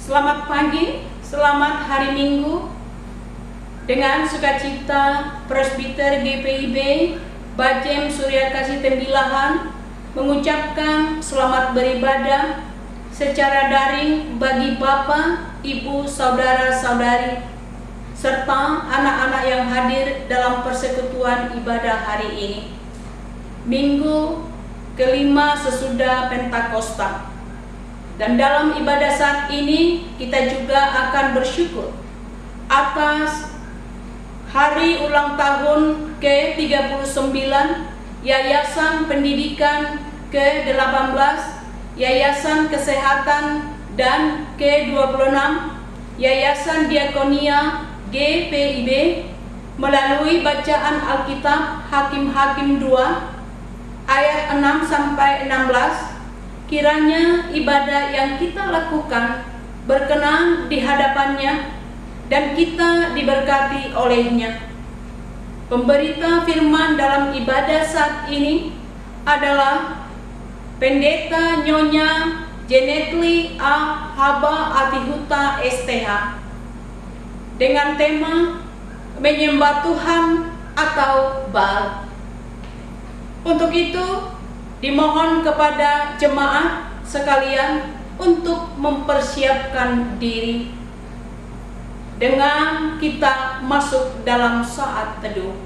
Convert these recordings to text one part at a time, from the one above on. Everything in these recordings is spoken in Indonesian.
Selamat pagi, selamat hari Minggu. Dengan sukacita, Presbiter GPIB Bajem Surya Kasih Tembilahan mengucapkan selamat beribadah secara daring bagi Bapak, Ibu, Saudara-saudari, serta anak-anak yang hadir dalam persekutuan ibadah hari ini. Minggu kelima sesudah Pentakosta. Dan dalam ibadah saat ini kita juga akan bersyukur atas hari ulang tahun ke-39 Yayasan Pendidikan ke-18, Yayasan Kesehatan, dan ke-26 Yayasan Diakonia GPIB melalui bacaan Alkitab Hakim-Hakim 2 ayat 6-16. Kiranya ibadah yang kita lakukan berkenan di hadapannya dan kita diberkati olehnya. Pemberita firman dalam ibadah saat ini adalah Pendeta Nyonya Janetli A. Haba Atihuta STH dengan tema Menyembah Tuhan atau Baal. Untuk itu dimohon kepada jemaat sekalian untuk mempersiapkan diri dengan kita masuk dalam saat teduh.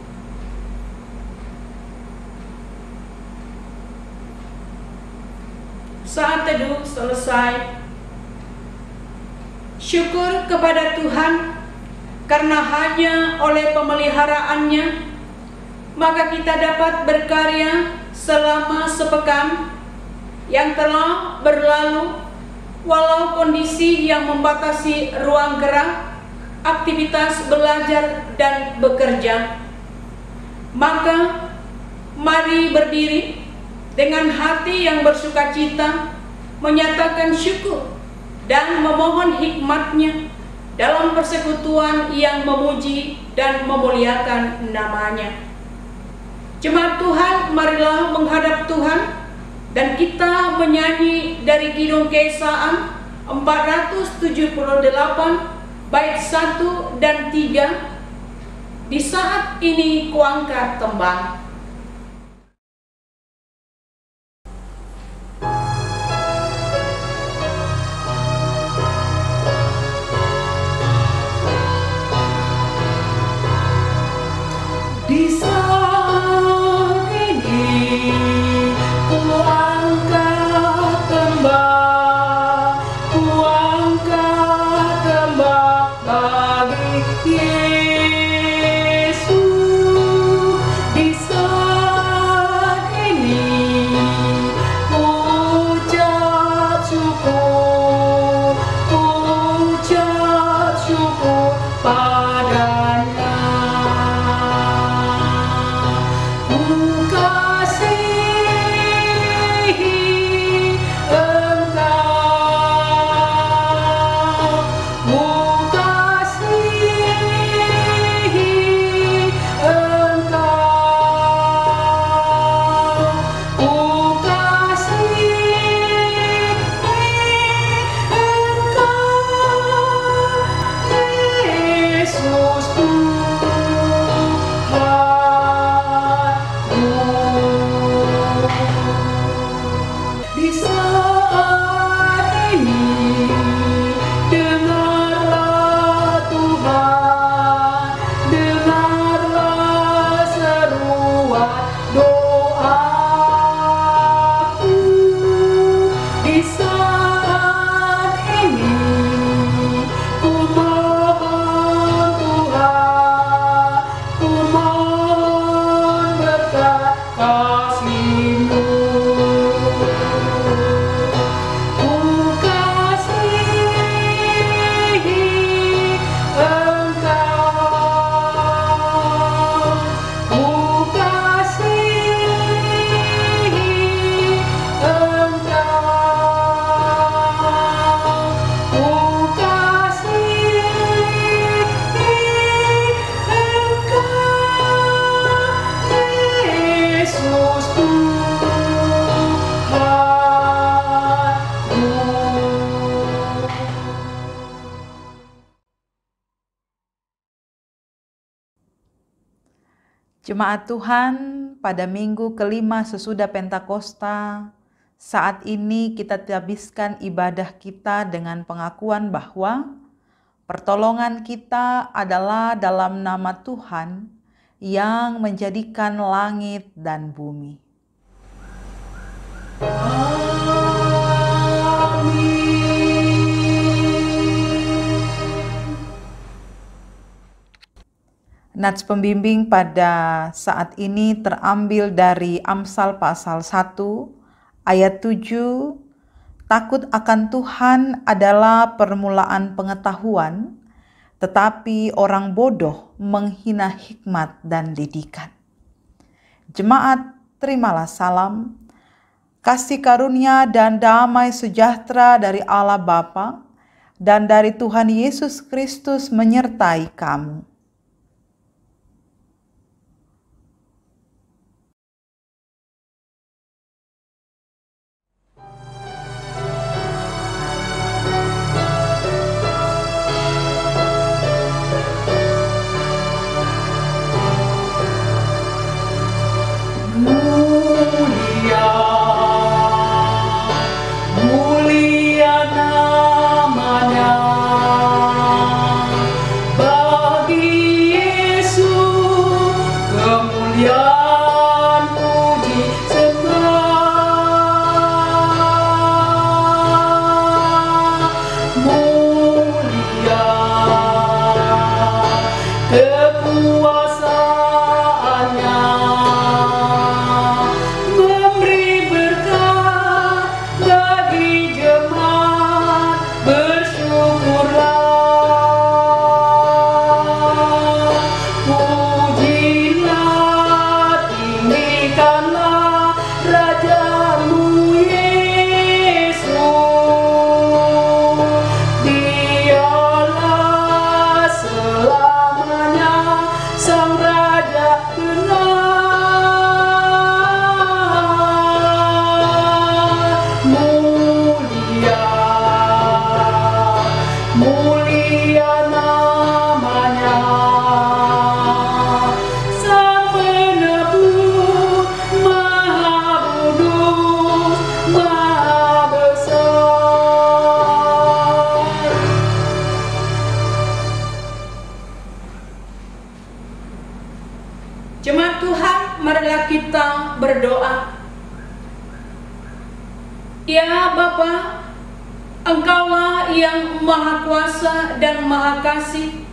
Saat teduh selesai. Syukur kepada Tuhan karena hanya oleh pemeliharaannya maka kita dapat berkarya selama sepekan yang telah berlalu, walau kondisi yang membatasi ruang gerak, aktivitas belajar dan bekerja. Maka mari berdiri dengan hati yang bersukacita, menyatakan syukur dan memohon hikmat-Nya dalam persekutuan yang memuji dan memuliakan nama-Nya. Jemaat Tuhan, marilah menghadap Tuhan dan kita menyanyi dari Kidung Keesaan 478 bait 1 dan 3. Di saat ini kuangkat tembang. Jemaat Tuhan, pada minggu kelima sesudah Pentakosta, saat ini kita habiskan ibadah kita dengan pengakuan bahwa pertolongan kita adalah dalam nama Tuhan yang menjadikan langit dan bumi. Nats pembimbing pada saat ini terambil dari Amsal pasal 1 ayat 7. Takut akan Tuhan adalah permulaan pengetahuan, tetapi orang bodoh menghina hikmat dan didikan. Jemaat, terimalah salam, kasih karunia dan damai sejahtera dari Allah Bapa dan dari Tuhan Yesus Kristus menyertai kamu. Jemaat Tuhan, marilah kita berdoa. Ya Bapa, Engkaulah yang Maha Kuasa dan Maha Kasih,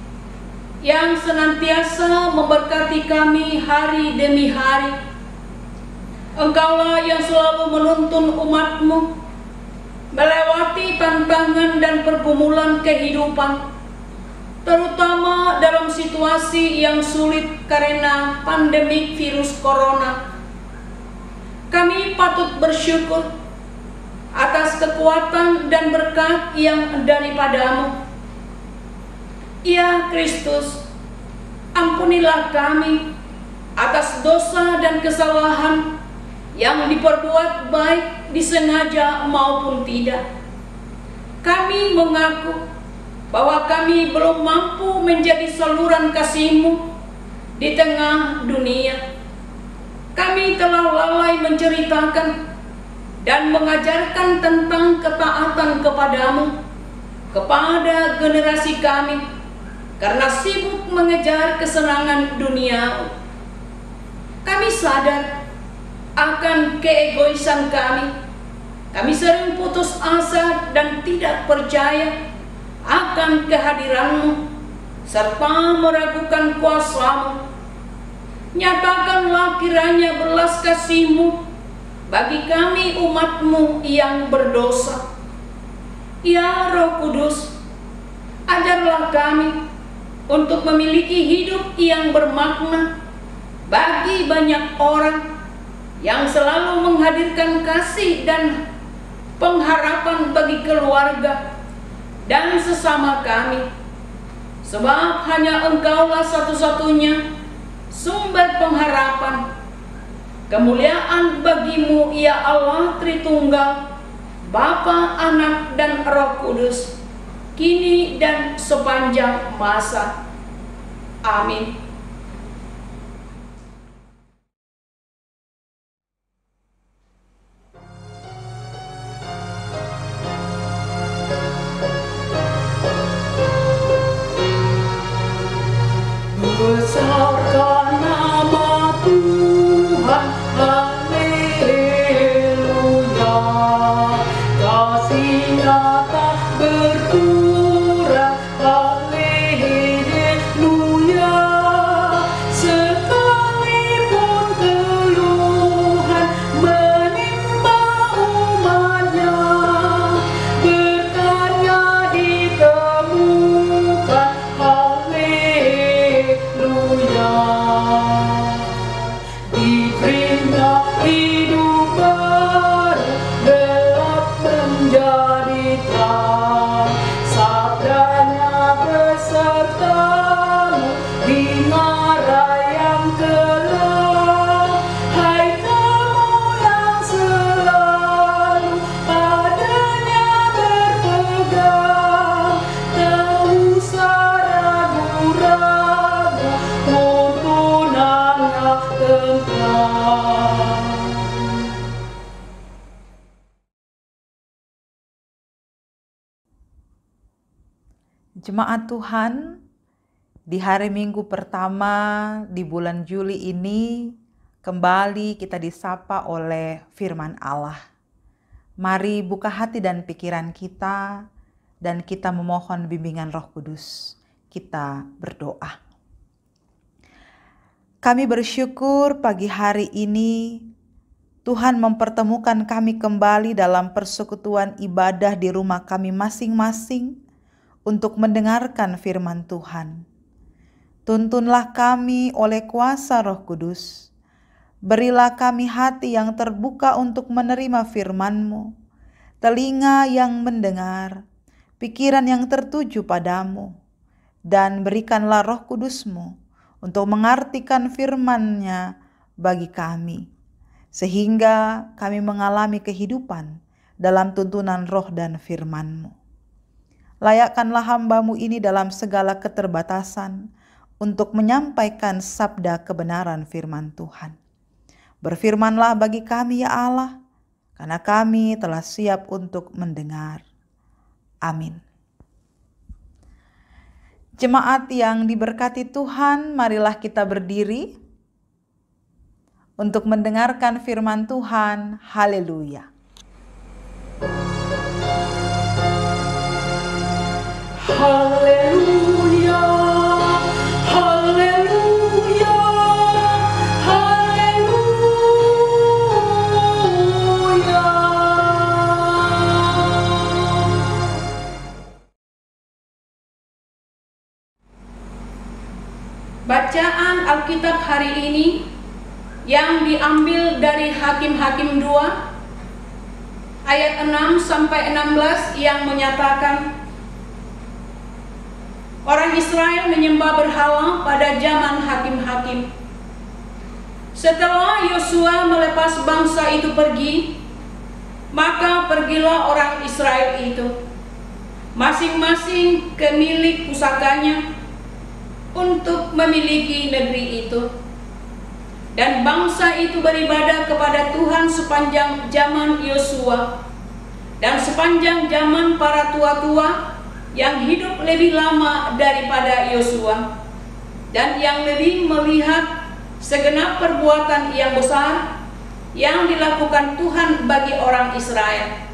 yang senantiasa memberkati kami hari demi hari. Engkaulah yang selalu menuntun umat-Mu melewati tantangan dan pergumulan kehidupan, terutama dalam situasi yang sulit karena pandemi virus corona. Kami patut bersyukur atas kekuatan dan berkat yang daripada-Mu. Ya Kristus, ampunilah kami atas dosa dan kesalahan yang diperbuat baik disengaja maupun tidak. Kami mengaku bahwa kami belum mampu menjadi saluran kasih-Mu di tengah dunia. Kami telah lalai menceritakan dan mengajarkan tentang ketaatan kepada-Mu kepada generasi kami karena sibuk mengejar kesenangan dunia. Kami sadar akan keegoisan kami. Kami sering putus asa dan tidak percaya akan kehadiran-Mu serta meragukan kuasa-Mu. Nyatakanlah kiranya belas kasih-Mu bagi kami umat-Mu yang berdosa. Ya Roh Kudus, ajarlah kami untuk memiliki hidup yang bermakna bagi banyak orang, yang selalu menghadirkan kasih dan pengharapan bagi keluarga dan sesama kami. Sebab hanya Engkaulah satu-satunya sumber pengharapan. Kemuliaan bagi-Mu ya Allah Tritunggal, Bapa, Anak, dan Roh Kudus, kini dan sepanjang masa. Amin. Besarkan nama Tuhan, haleluya. Kasih-Nya tak berkurang, haleluya. Sekalipun keluhan menimpa umat-Nya, berkat-Nya ditemukan, haleluya. Diberinya hidup baru, gelap menjadi terang. Sabda-Nya besertamu di ngarai yang kelam. Hai kamu yang selalu padanya berpegang, tak usah ragu-ragu, tuntunannya tentram. Jemaat Tuhan, di hari Minggu pertama di bulan Juli ini, kembali kita disapa oleh firman Allah. Mari buka hati dan pikiran kita, dan kita memohon bimbingan Roh Kudus. Kita berdoa. Kami bersyukur pagi hari ini, Tuhan mempertemukan kami kembali dalam persekutuan ibadah di rumah kami masing-masing, untuk mendengarkan firman Tuhan. Tuntunlah kami oleh kuasa Roh Kudus. Berilah kami hati yang terbuka untuk menerima firman-Mu, telinga yang mendengar, pikiran yang tertuju padamu, dan berikanlah Roh Kudus-Mu untuk mengartikan firman-Nya bagi kami, sehingga kami mengalami kehidupan dalam tuntunan roh dan firman-Mu. Layakkanlah hamba-Mu ini dalam segala keterbatasan untuk menyampaikan sabda kebenaran firman Tuhan. Berfirmanlah bagi kami ya Allah, karena kami telah siap untuk mendengar. Amin. Jemaat yang diberkati Tuhan, marilah kita berdiri untuk mendengarkan firman Tuhan. Haleluya. Haleluya, haleluya, haleluya. Bacaan Alkitab hari ini yang diambil dari Hakim-Hakim 2 ayat 6 sampai 16 yang menyatakan orang Israel menyembah berhala pada zaman hakim-hakim. Setelah Yosua melepas bangsa itu pergi, maka pergilah orang Israel itu, masing-masing ke milik pusakanya, untuk memiliki negeri itu. Dan bangsa itu beribadah kepada Tuhan sepanjang zaman Yosua, dan sepanjang zaman para tua-tua yang hidup lebih lama daripada Yosua, dan yang lebih melihat segenap perbuatan yang besar yang dilakukan Tuhan bagi orang Israel.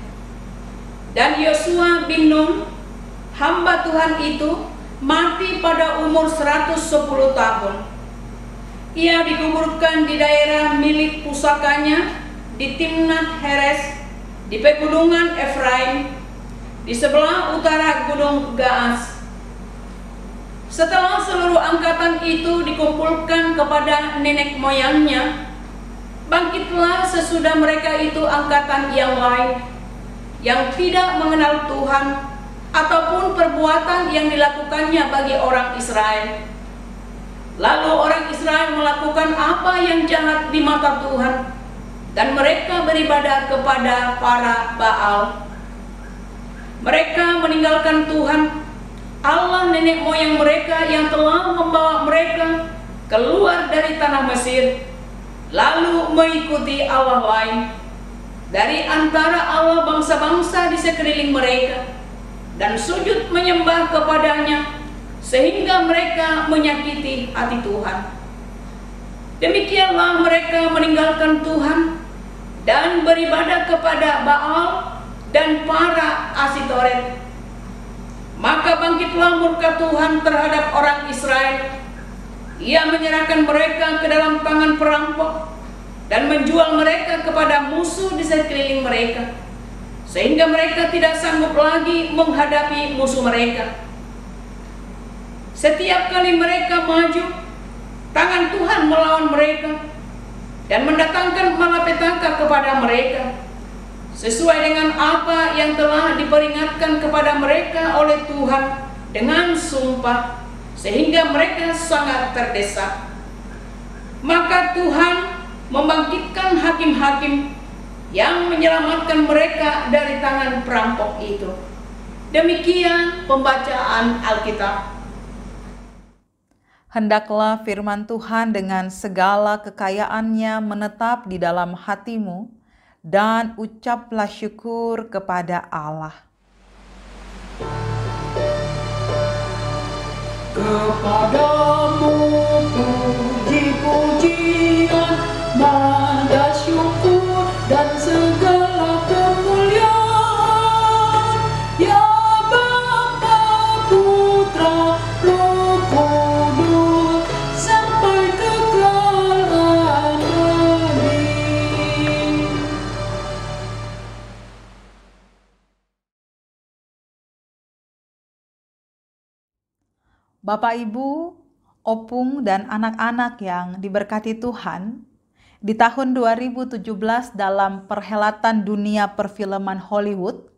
Dan Yosua bin Nun, hamba Tuhan itu, mati pada umur 110 tahun. Ia dikuburkan di daerah milik pusakanya di Timnat Heres, di pegunungan Efraim, di sebelah utara Gunung Gaas. Setelah seluruh angkatan itu dikumpulkan kepada nenek moyangnya, bangkitlah sesudah mereka itu angkatan yang lain, yang tidak mengenal Tuhan, ataupun perbuatan yang dilakukannya bagi orang Israel. Lalu orang Israel melakukan apa yang jahat di mata Tuhan, dan mereka beribadah kepada para Baal. Mereka meninggalkan Tuhan, Allah nenek moyang mereka yang telah membawa mereka keluar dari tanah Mesir, lalu mengikuti Allah lain dari antara Allah bangsa-bangsa di sekeliling mereka, dan sujud menyembah kepadanya, sehingga mereka menyakiti hati Tuhan. Demikianlah mereka meninggalkan Tuhan dan beribadah kepada Baal dan para Asitoret. Maka bangkitlah murka Tuhan terhadap orang Israel. Ia menyerahkan mereka ke dalam tangan perampok dan menjual mereka kepada musuh di sekeliling mereka, sehingga mereka tidak sanggup lagi menghadapi musuh mereka. Setiap kali mereka maju, tangan Tuhan melawan mereka dan mendatangkan malapetaka kepada mereka, sesuai dengan apa yang telah diperingatkan kepada mereka oleh Tuhan dengan sumpah, sehingga mereka sangat terdesak. Maka Tuhan membangkitkan hakim-hakim yang menyelamatkan mereka dari tangan perampok itu. Demikian pembacaan Alkitab. Hendaklah firman Tuhan dengan segala kekayaannya menetap di dalam hatimu, dan ucaplah syukur kepada Allah. Kepadamu puji-pujian, nada syukur dan segala kemuliaan, ya Bapa, Putra, Roh Kudus, sampai kekal amin. Bapak, Ibu, Opung, dan anak-anak yang diberkati Tuhan, di tahun 2017 dalam perhelatan dunia perfilman Hollywood,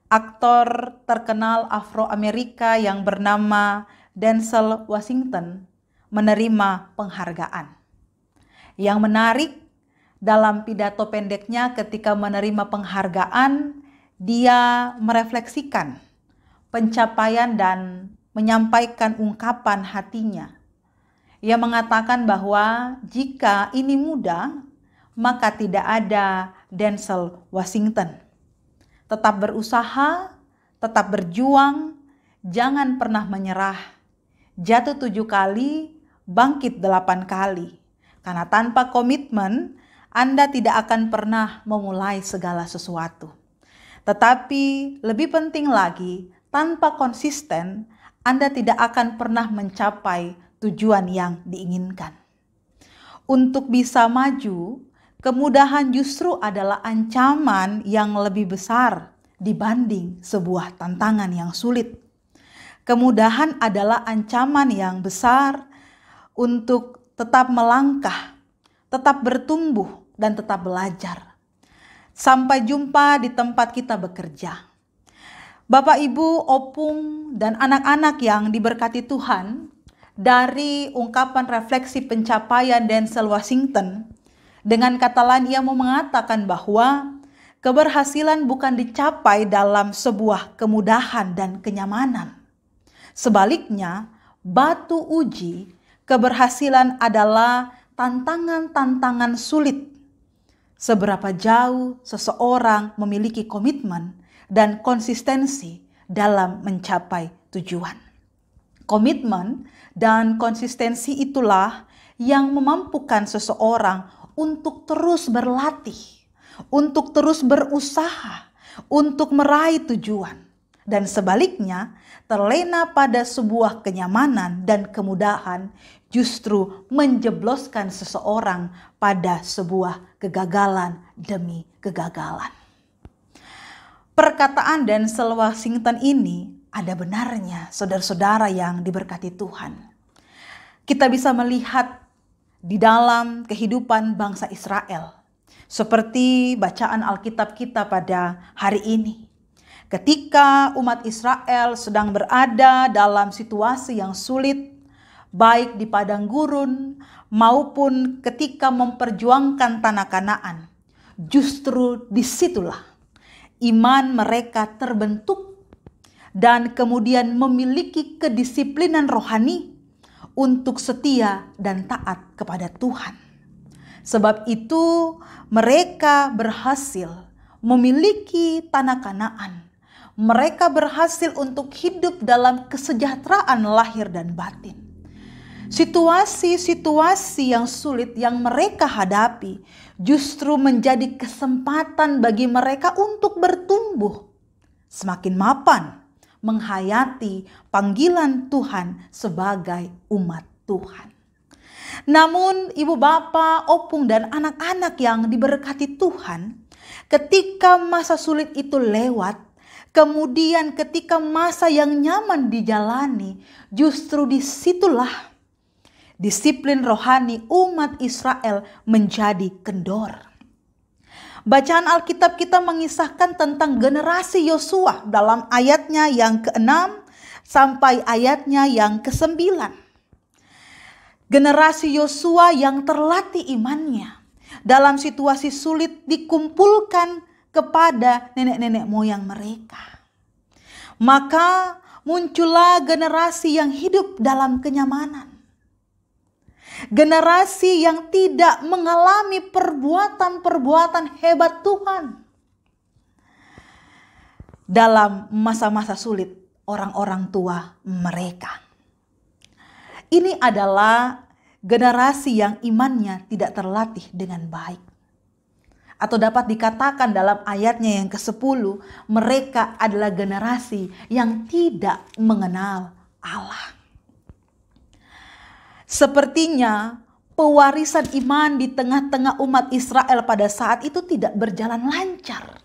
aktor terkenal Afro-Amerika yang bernama Denzel Washington menerima penghargaan. Yang menarik, dalam pidato pendeknya ketika menerima penghargaan, dia merefleksikan pencapaian dan menyampaikan ungkapan hatinya. Ia mengatakan bahwa jika ini mudah, maka tidak ada Denzel Washington. Tetap berusaha, tetap berjuang, jangan pernah menyerah. Jatuh 7 kali, bangkit 8 kali. Karena tanpa komitmen, Anda tidak akan pernah memulai segala sesuatu. Tetapi lebih penting lagi, tanpa konsisten, Anda tidak akan pernah mencapai tujuan yang diinginkan. Untuk bisa maju, kemudahan justru adalah ancaman yang lebih besar dibanding sebuah tantangan yang sulit. Kemudahan adalah ancaman yang besar untuk tetap melangkah, tetap bertumbuh, dan tetap belajar. Sampai jumpa di tempat kita bekerja. Bapak, Ibu, Opung, dan anak-anak yang diberkati Tuhan, dari ungkapan refleksi pencapaian Denzel Washington, dengan kata lain ia mau mengatakan bahwa keberhasilan bukan dicapai dalam sebuah kemudahan dan kenyamanan. Sebaliknya, batu uji keberhasilan adalah tantangan-tantangan sulit. Seberapa jauh seseorang memiliki komitmen dan konsistensi dalam mencapai tujuan. Komitmen dan konsistensi itulah yang memampukan seseorang untuk terus berlatih, untuk terus berusaha, untuk meraih tujuan. Dan sebaliknya, terlena pada sebuah kenyamanan dan kemudahan justru menjebloskan seseorang pada sebuah kegagalan demi kegagalan. Perkataan Denzel Washington ini ada benarnya, saudara-saudara yang diberkati Tuhan. Kita bisa melihat di dalam kehidupan bangsa Israel, seperti bacaan Alkitab kita pada hari ini. Ketika umat Israel sedang berada dalam situasi yang sulit, baik di padang gurun maupun ketika memperjuangkan tanah Kanaan, justru disitulah iman mereka terbentuk dan kemudian memiliki kedisiplinan rohani untuk setia dan taat kepada Tuhan. Sebab itu mereka berhasil memiliki tanah Kanaan, mereka berhasil untuk hidup dalam kesejahteraan lahir dan batin. Situasi-situasi yang sulit yang mereka hadapi justru menjadi kesempatan bagi mereka untuk bertumbuh, semakin mapan menghayati panggilan Tuhan sebagai umat Tuhan. Namun ibu bapak, opung dan anak-anak yang diberkati Tuhan, ketika masa sulit itu lewat, kemudian ketika masa yang nyaman dijalani, justru disitulah disiplin rohani umat Israel menjadi kendor. Bacaan Alkitab kita mengisahkan tentang generasi Yosua dalam ayatnya yang ke-6 sampai ayatnya yang ke-9. Generasi Yosua yang terlatih imannya dalam situasi sulit dikumpulkan kepada nenek-nenek moyang mereka. Maka muncullah generasi yang hidup dalam kenyamanan. Generasi yang tidak mengalami perbuatan-perbuatan hebat Tuhan. Dalam masa-masa sulit orang-orang tua mereka. Ini adalah generasi yang imannya tidak terlatih dengan baik. Atau dapat dikatakan dalam ayatnya yang ke-10, mereka adalah generasi yang tidak mengenal Allah. Sepertinya pewarisan iman di tengah-tengah umat Israel pada saat itu tidak berjalan lancar.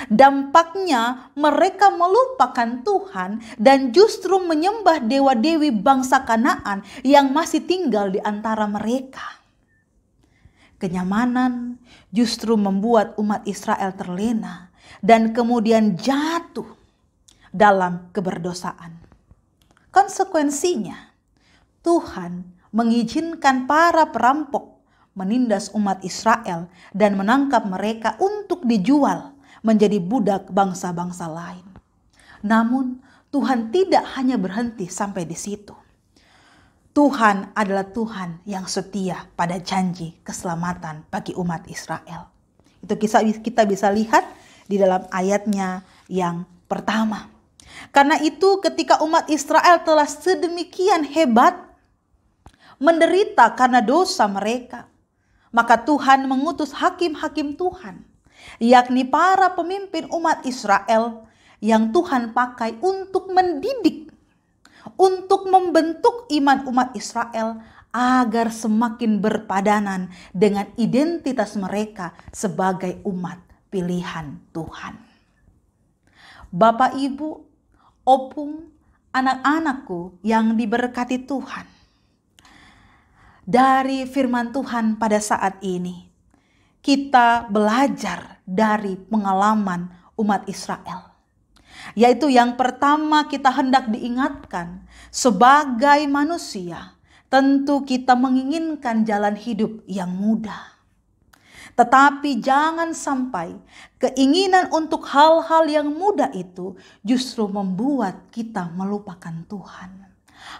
Dampaknya mereka melupakan Tuhan dan justru menyembah dewa-dewi bangsa Kanaan yang masih tinggal di antara mereka. Kenyamanan justru membuat umat Israel terlena dan kemudian jatuh dalam keberdosaan. Konsekuensinya, Tuhan mengizinkan para perampok menindas umat Israel dan menangkap mereka untuk dijual menjadi budak bangsa-bangsa lain. Namun Tuhan tidak hanya berhenti sampai di situ. Tuhan adalah Tuhan yang setia pada janji keselamatan bagi umat Israel. Itu kita bisa lihat di dalam ayatnya yang pertama. Karena itu ketika umat Israel telah sedemikian hebat menderita karena dosa mereka, maka Tuhan mengutus hakim-hakim Tuhan, yakni para pemimpin umat Israel yang Tuhan pakai untuk mendidik, untuk membentuk iman umat Israel agar semakin berpadanan dengan identitas mereka sebagai umat pilihan Tuhan. Bapak, Ibu, opung, anak-anakku yang diberkati Tuhan, dari firman Tuhan pada saat ini, kita belajar dari pengalaman umat Israel. Yaitu yang pertama kita hendak diingatkan sebagai manusia, tentu kita menginginkan jalan hidup yang mudah. Tetapi jangan sampai keinginan untuk hal-hal yang mudah itu justru membuat kita melupakan Tuhan.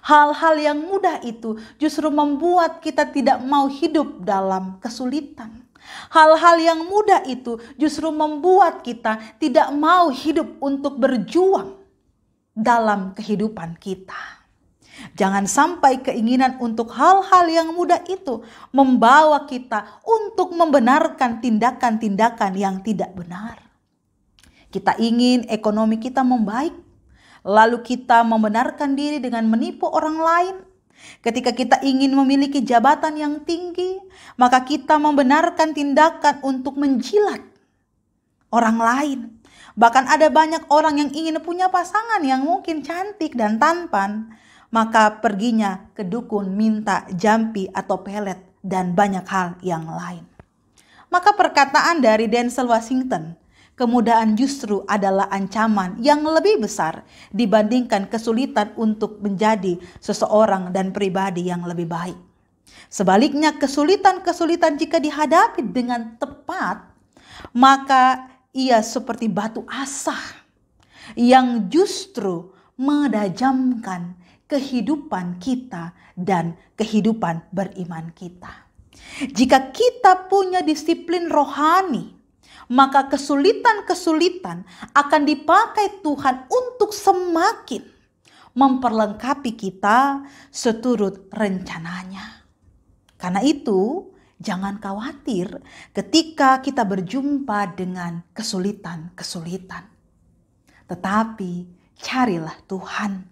Hal-hal yang mudah itu justru membuat kita tidak mau hidup dalam kesulitan. Hal-hal yang mudah itu justru membuat kita tidak mau hidup untuk berjuang dalam kehidupan kita. Jangan sampai keinginan untuk hal-hal yang mudah itu membawa kita untuk membenarkan tindakan-tindakan yang tidak benar. Kita ingin ekonomi kita membaik, lalu kita membenarkan diri dengan menipu orang lain. Ketika kita ingin memiliki jabatan yang tinggi, maka kita membenarkan tindakan untuk menjilat orang lain. Bahkan ada banyak orang yang ingin punya pasangan yang mungkin cantik dan tampan, maka perginya ke dukun minta jampi atau pelet dan banyak hal yang lain. Maka perkataan dari Denzel Washington, kemudahan justru adalah ancaman yang lebih besar dibandingkan kesulitan untuk menjadi seseorang dan pribadi yang lebih baik. Sebaliknya, kesulitan-kesulitan jika dihadapi dengan tepat, maka ia seperti batu asah yang justru menajamkan kehidupan kita dan kehidupan beriman kita. Jika kita punya disiplin rohani, maka kesulitan-kesulitan akan dipakai Tuhan untuk semakin memperlengkapi kita seturut rencananya. Karena itu, jangan khawatir ketika kita berjumpa dengan kesulitan-kesulitan. Tetapi carilah Tuhan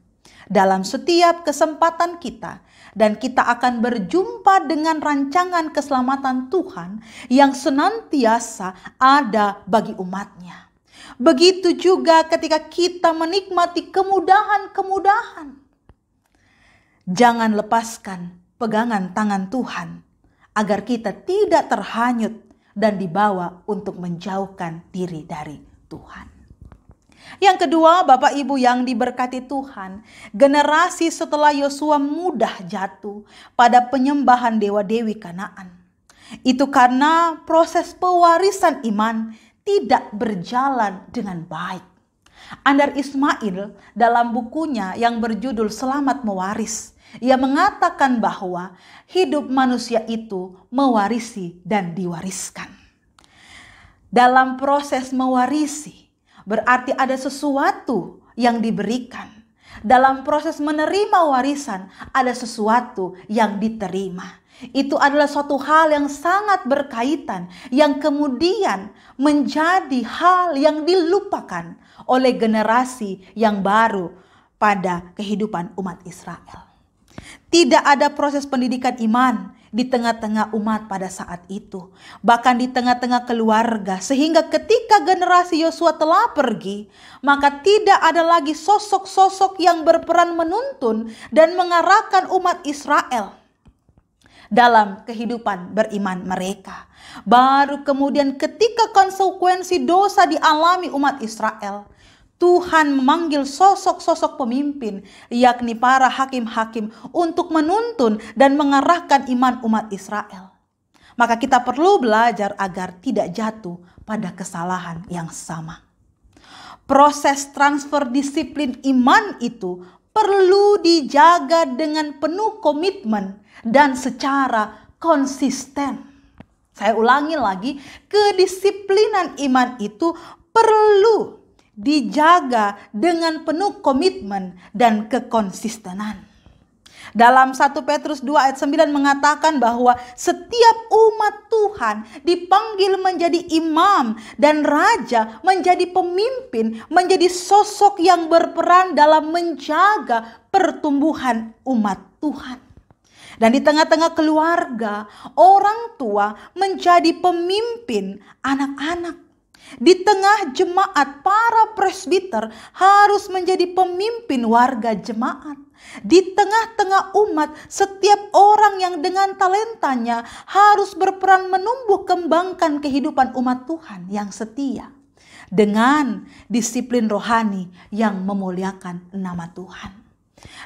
dalam setiap kesempatan kita, dan kita akan berjumpa dengan rancangan keselamatan Tuhan yang senantiasa ada bagi umatnya. Begitu juga ketika kita menikmati kemudahan-kemudahan. Jangan lepaskan pegangan tangan Tuhan agar kita tidak terhanyut dan dibawa untuk menjauhkan diri dari Tuhan. Yang kedua, Bapak Ibu yang diberkati Tuhan, generasi setelah Yosua mudah jatuh pada penyembahan dewa-dewi Kanaan. Itu karena proses pewarisan iman tidak berjalan dengan baik. Andar Ismail dalam bukunya yang berjudul Selamat Mewaris, ia mengatakan bahwa hidup manusia itu mewarisi dan diwariskan. Dalam proses mewarisi, berarti ada sesuatu yang diberikan. Dalam proses menerima warisan, ada sesuatu yang diterima. Itu adalah suatu hal yang sangat berkaitan, yang kemudian menjadi hal yang dilupakan oleh generasi yang baru pada kehidupan umat Israel. Tidak ada proses pendidikan iman di tengah-tengah umat pada saat itu, bahkan di tengah-tengah keluarga, sehingga ketika generasi Yosua telah pergi, maka tidak ada lagi sosok-sosok yang berperan menuntun dan mengarahkan umat Israel dalam kehidupan beriman mereka. Baru kemudian ketika konsekuensi dosa dialami umat Israel, Tuhan memanggil sosok-sosok pemimpin, yakni para hakim-hakim, untuk menuntun dan mengarahkan iman umat Israel. Maka kita perlu belajar agar tidak jatuh pada kesalahan yang sama. Proses transfer disiplin iman itu perlu dijaga dengan penuh komitmen dan secara konsisten. Saya ulangi lagi, kedisiplinan iman itu perlu dijaga dengan penuh komitmen dan kekonsistenan. Dalam 1 Petrus 2 ayat 9 mengatakan bahwa setiap umat Tuhan dipanggil menjadi imam dan raja, menjadi pemimpin, menjadi sosok yang berperan dalam menjaga pertumbuhan umat Tuhan. Dan di tengah-tengah keluarga, orang tua menjadi pemimpin anak-anak. Di tengah jemaat, para presbiter harus menjadi pemimpin warga jemaat. Di tengah-tengah umat, setiap orang yang dengan talentanya harus berperan menumbuh kembangkan kehidupan umat Tuhan yang setia dengan disiplin rohani yang memuliakan nama Tuhan.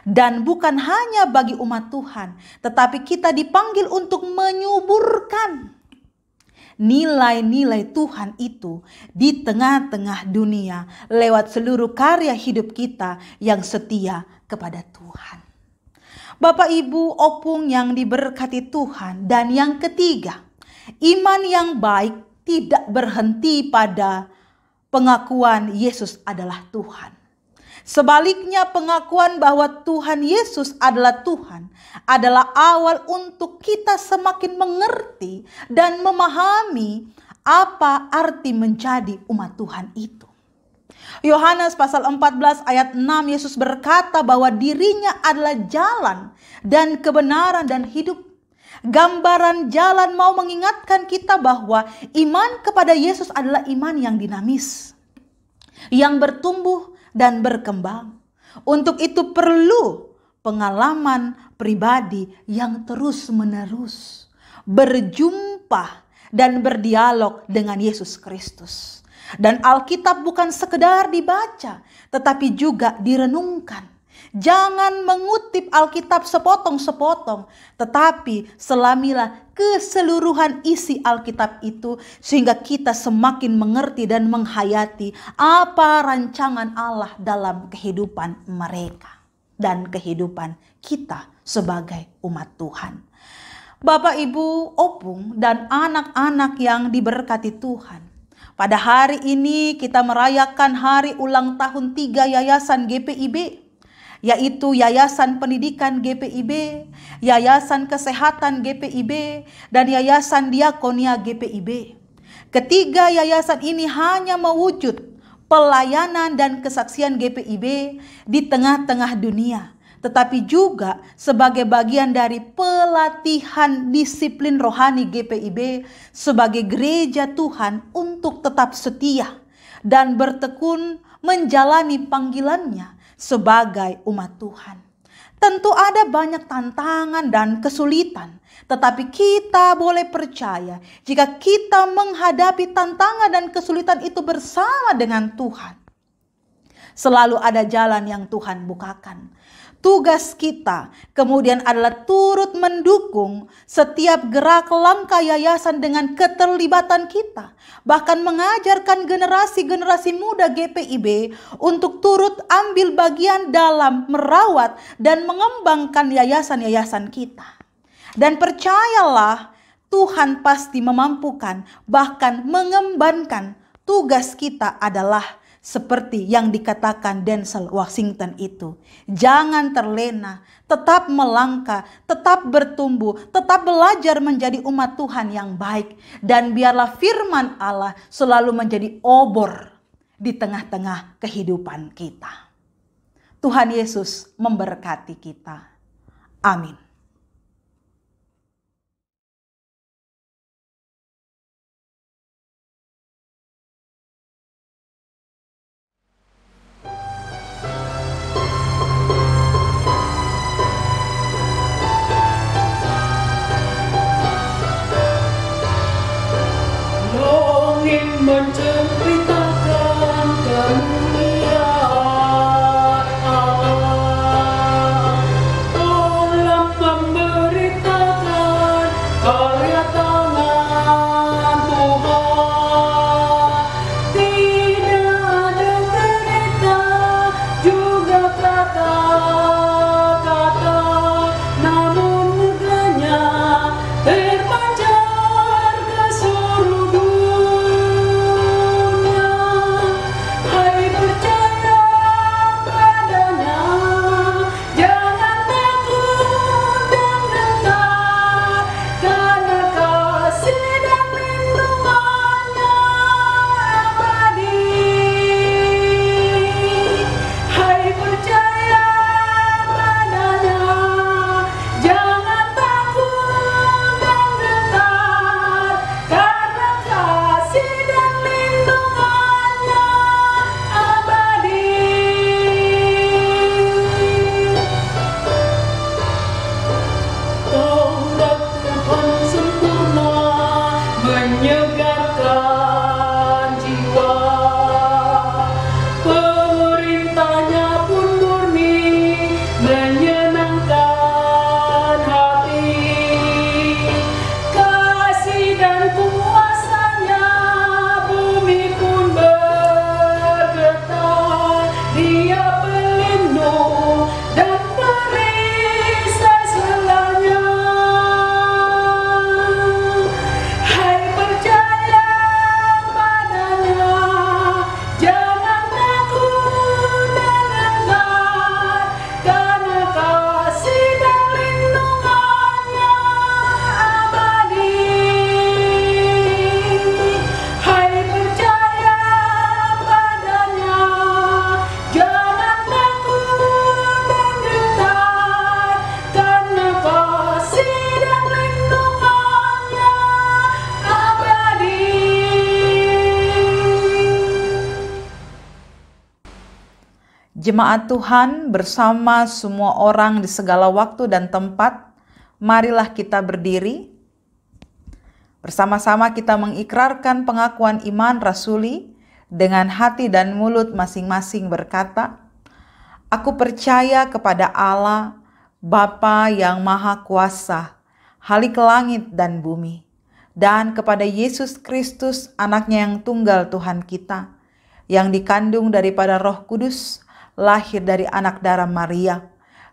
Dan bukan hanya bagi umat Tuhan, tetapi kita dipanggil untuk menyuburkan nilai-nilai Tuhan itu di tengah-tengah dunia lewat seluruh karya hidup kita yang setia kepada Tuhan. Bapak Ibu opung yang diberkati Tuhan, dan yang ketiga, iman yang baik tidak berhenti pada pengakuan Yesus adalah Tuhan. Sebaliknya, pengakuan bahwa Tuhan Yesus adalah Tuhan adalah awal untuk kita semakin mengerti dan memahami apa arti menjadi umat Tuhan itu. Yohanes pasal 14 ayat 6, Yesus berkata bahwa dirinya adalah jalan dan kebenaran dan hidup. Gambaran jalan mau mengingatkan kita bahwa iman kepada Yesus adalah iman yang dinamis, yang bertumbuh dan berkembang. Untuk itu perlu pengalaman pribadi yang terus-menerus berjumpa dan berdialog dengan Yesus Kristus. Dan Alkitab bukan sekedar dibaca, tetapi juga direnungkan. Jangan mengutip Alkitab sepotong-sepotong, tetapi selamilah keseluruhan isi Alkitab itu, sehingga kita semakin mengerti dan menghayati apa rancangan Allah dalam kehidupan mereka dan kehidupan kita sebagai umat Tuhan. Bapak, Ibu, opung, dan anak-anak yang diberkati Tuhan, Pada hari ini kita merayakan hari ulang tahun 3 Yayasan GPIB, yaitu Yayasan Pendidikan GPIB, Yayasan Kesehatan GPIB, dan Yayasan Diakonia GPIB. Ketiga yayasan ini hanya mewujud pelayanan dan kesaksian GPIB di tengah-tengah dunia, tetapi juga sebagai bagian dari pelatihan disiplin rohani GPIB sebagai gereja Tuhan untuk tetap setia dan bertekun menjalani panggilannya sebagai umat Tuhan. Tentu ada banyak tantangan dan kesulitan, tetapi kita boleh percaya jika kita menghadapi tantangan dan kesulitan itu bersama dengan Tuhan, selalu ada jalan yang Tuhan bukakan. Tugas kita kemudian adalah turut mendukung setiap gerak langkah yayasan dengan keterlibatan kita. Bahkan mengajarkan generasi-generasi muda GPIB untuk turut ambil bagian dalam merawat dan mengembangkan yayasan-yayasan kita. Dan percayalah, Tuhan pasti memampukan, bahkan mengembangkan. Tugas kita adalah seperti yang dikatakan Denzel Washington itu. Jangan terlena, tetap melangkah, tetap bertumbuh, tetap belajar menjadi umat Tuhan yang baik. Dan biarlah firman Allah selalu menjadi obor di tengah-tengah kehidupan kita. Tuhan Yesus memberkati kita. Amin. Menceritakan kemuliaan Allah, dalam memberitakan karya tangan Tuhan. Tidak ada cerita juga kata-kata, namun mudahnya terpancar ke seluruh dunia. Hai percaya padanya, jangan takut dan gentar, karena kasih dan lindungannya abadi. Hai percaya padanya, jangan takut dan gentar, karena kasih dan lindungannya abadi. Taurat Tuhan sempurna, menyegarkan jiwa. Perintahnya pun murni, menyenangkan hati. Kasih dan kuasanya, bumi pun bergetar. Dia pelindung dan perisai selanya. Hai percaya padanya, jangan takut dan gentar, karena kasih dan lindungannya abadi. Hai percaya padanya, jangan takut dan gentar, karena kasih dan lindungannya abadi. Jemaat Tuhan bersama semua orang di segala waktu dan tempat, marilah kita berdiri. Bersama-sama kita mengikrarkan pengakuan iman rasuli dengan hati dan mulut masing-masing berkata, Aku percaya kepada Allah, Bapa yang Maha Kuasa, Halik langit dan bumi, dan kepada Yesus Kristus, anaknya yang tunggal Tuhan kita, yang dikandung daripada Roh Kudus, lahir dari anak darah Maria,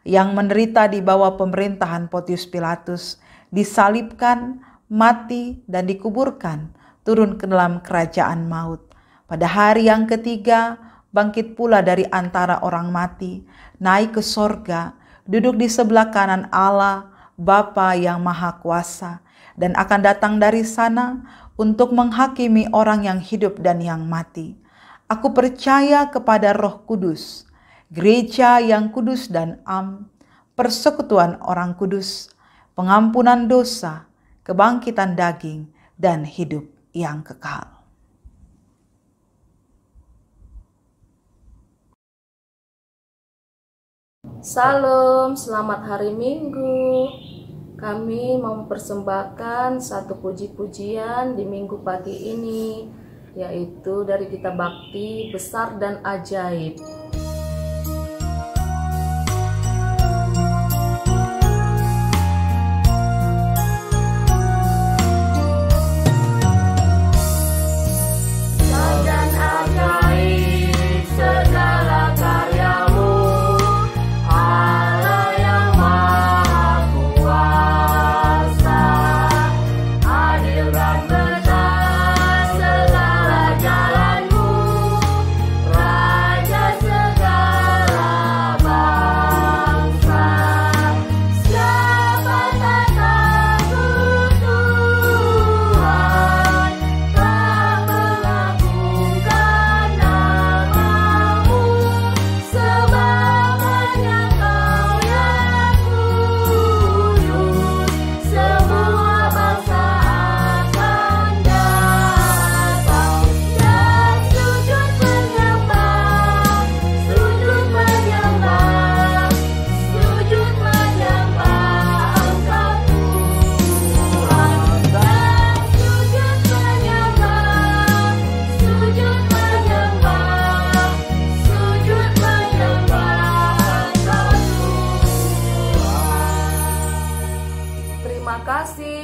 yang menderita di bawah pemerintahan Pontius Pilatus, disalibkan, mati, dan dikuburkan, turun ke dalam kerajaan maut. Pada hari yang ketiga, bangkit pula dari antara orang mati, naik ke sorga, duduk di sebelah kanan Allah, Bapa yang Maha Kuasa, dan akan datang dari sana untuk menghakimi orang yang hidup dan yang mati. Aku percaya kepada Roh Kudus, gereja yang kudus dan am, persekutuan orang kudus, pengampunan dosa, kebangkitan daging, dan hidup yang kekal. Salam, selamat hari Minggu. Kami mau mempersembahkan satu puji-pujian di minggu pagi ini, yaitu dari kitab Bakti Besar dan Ajaib.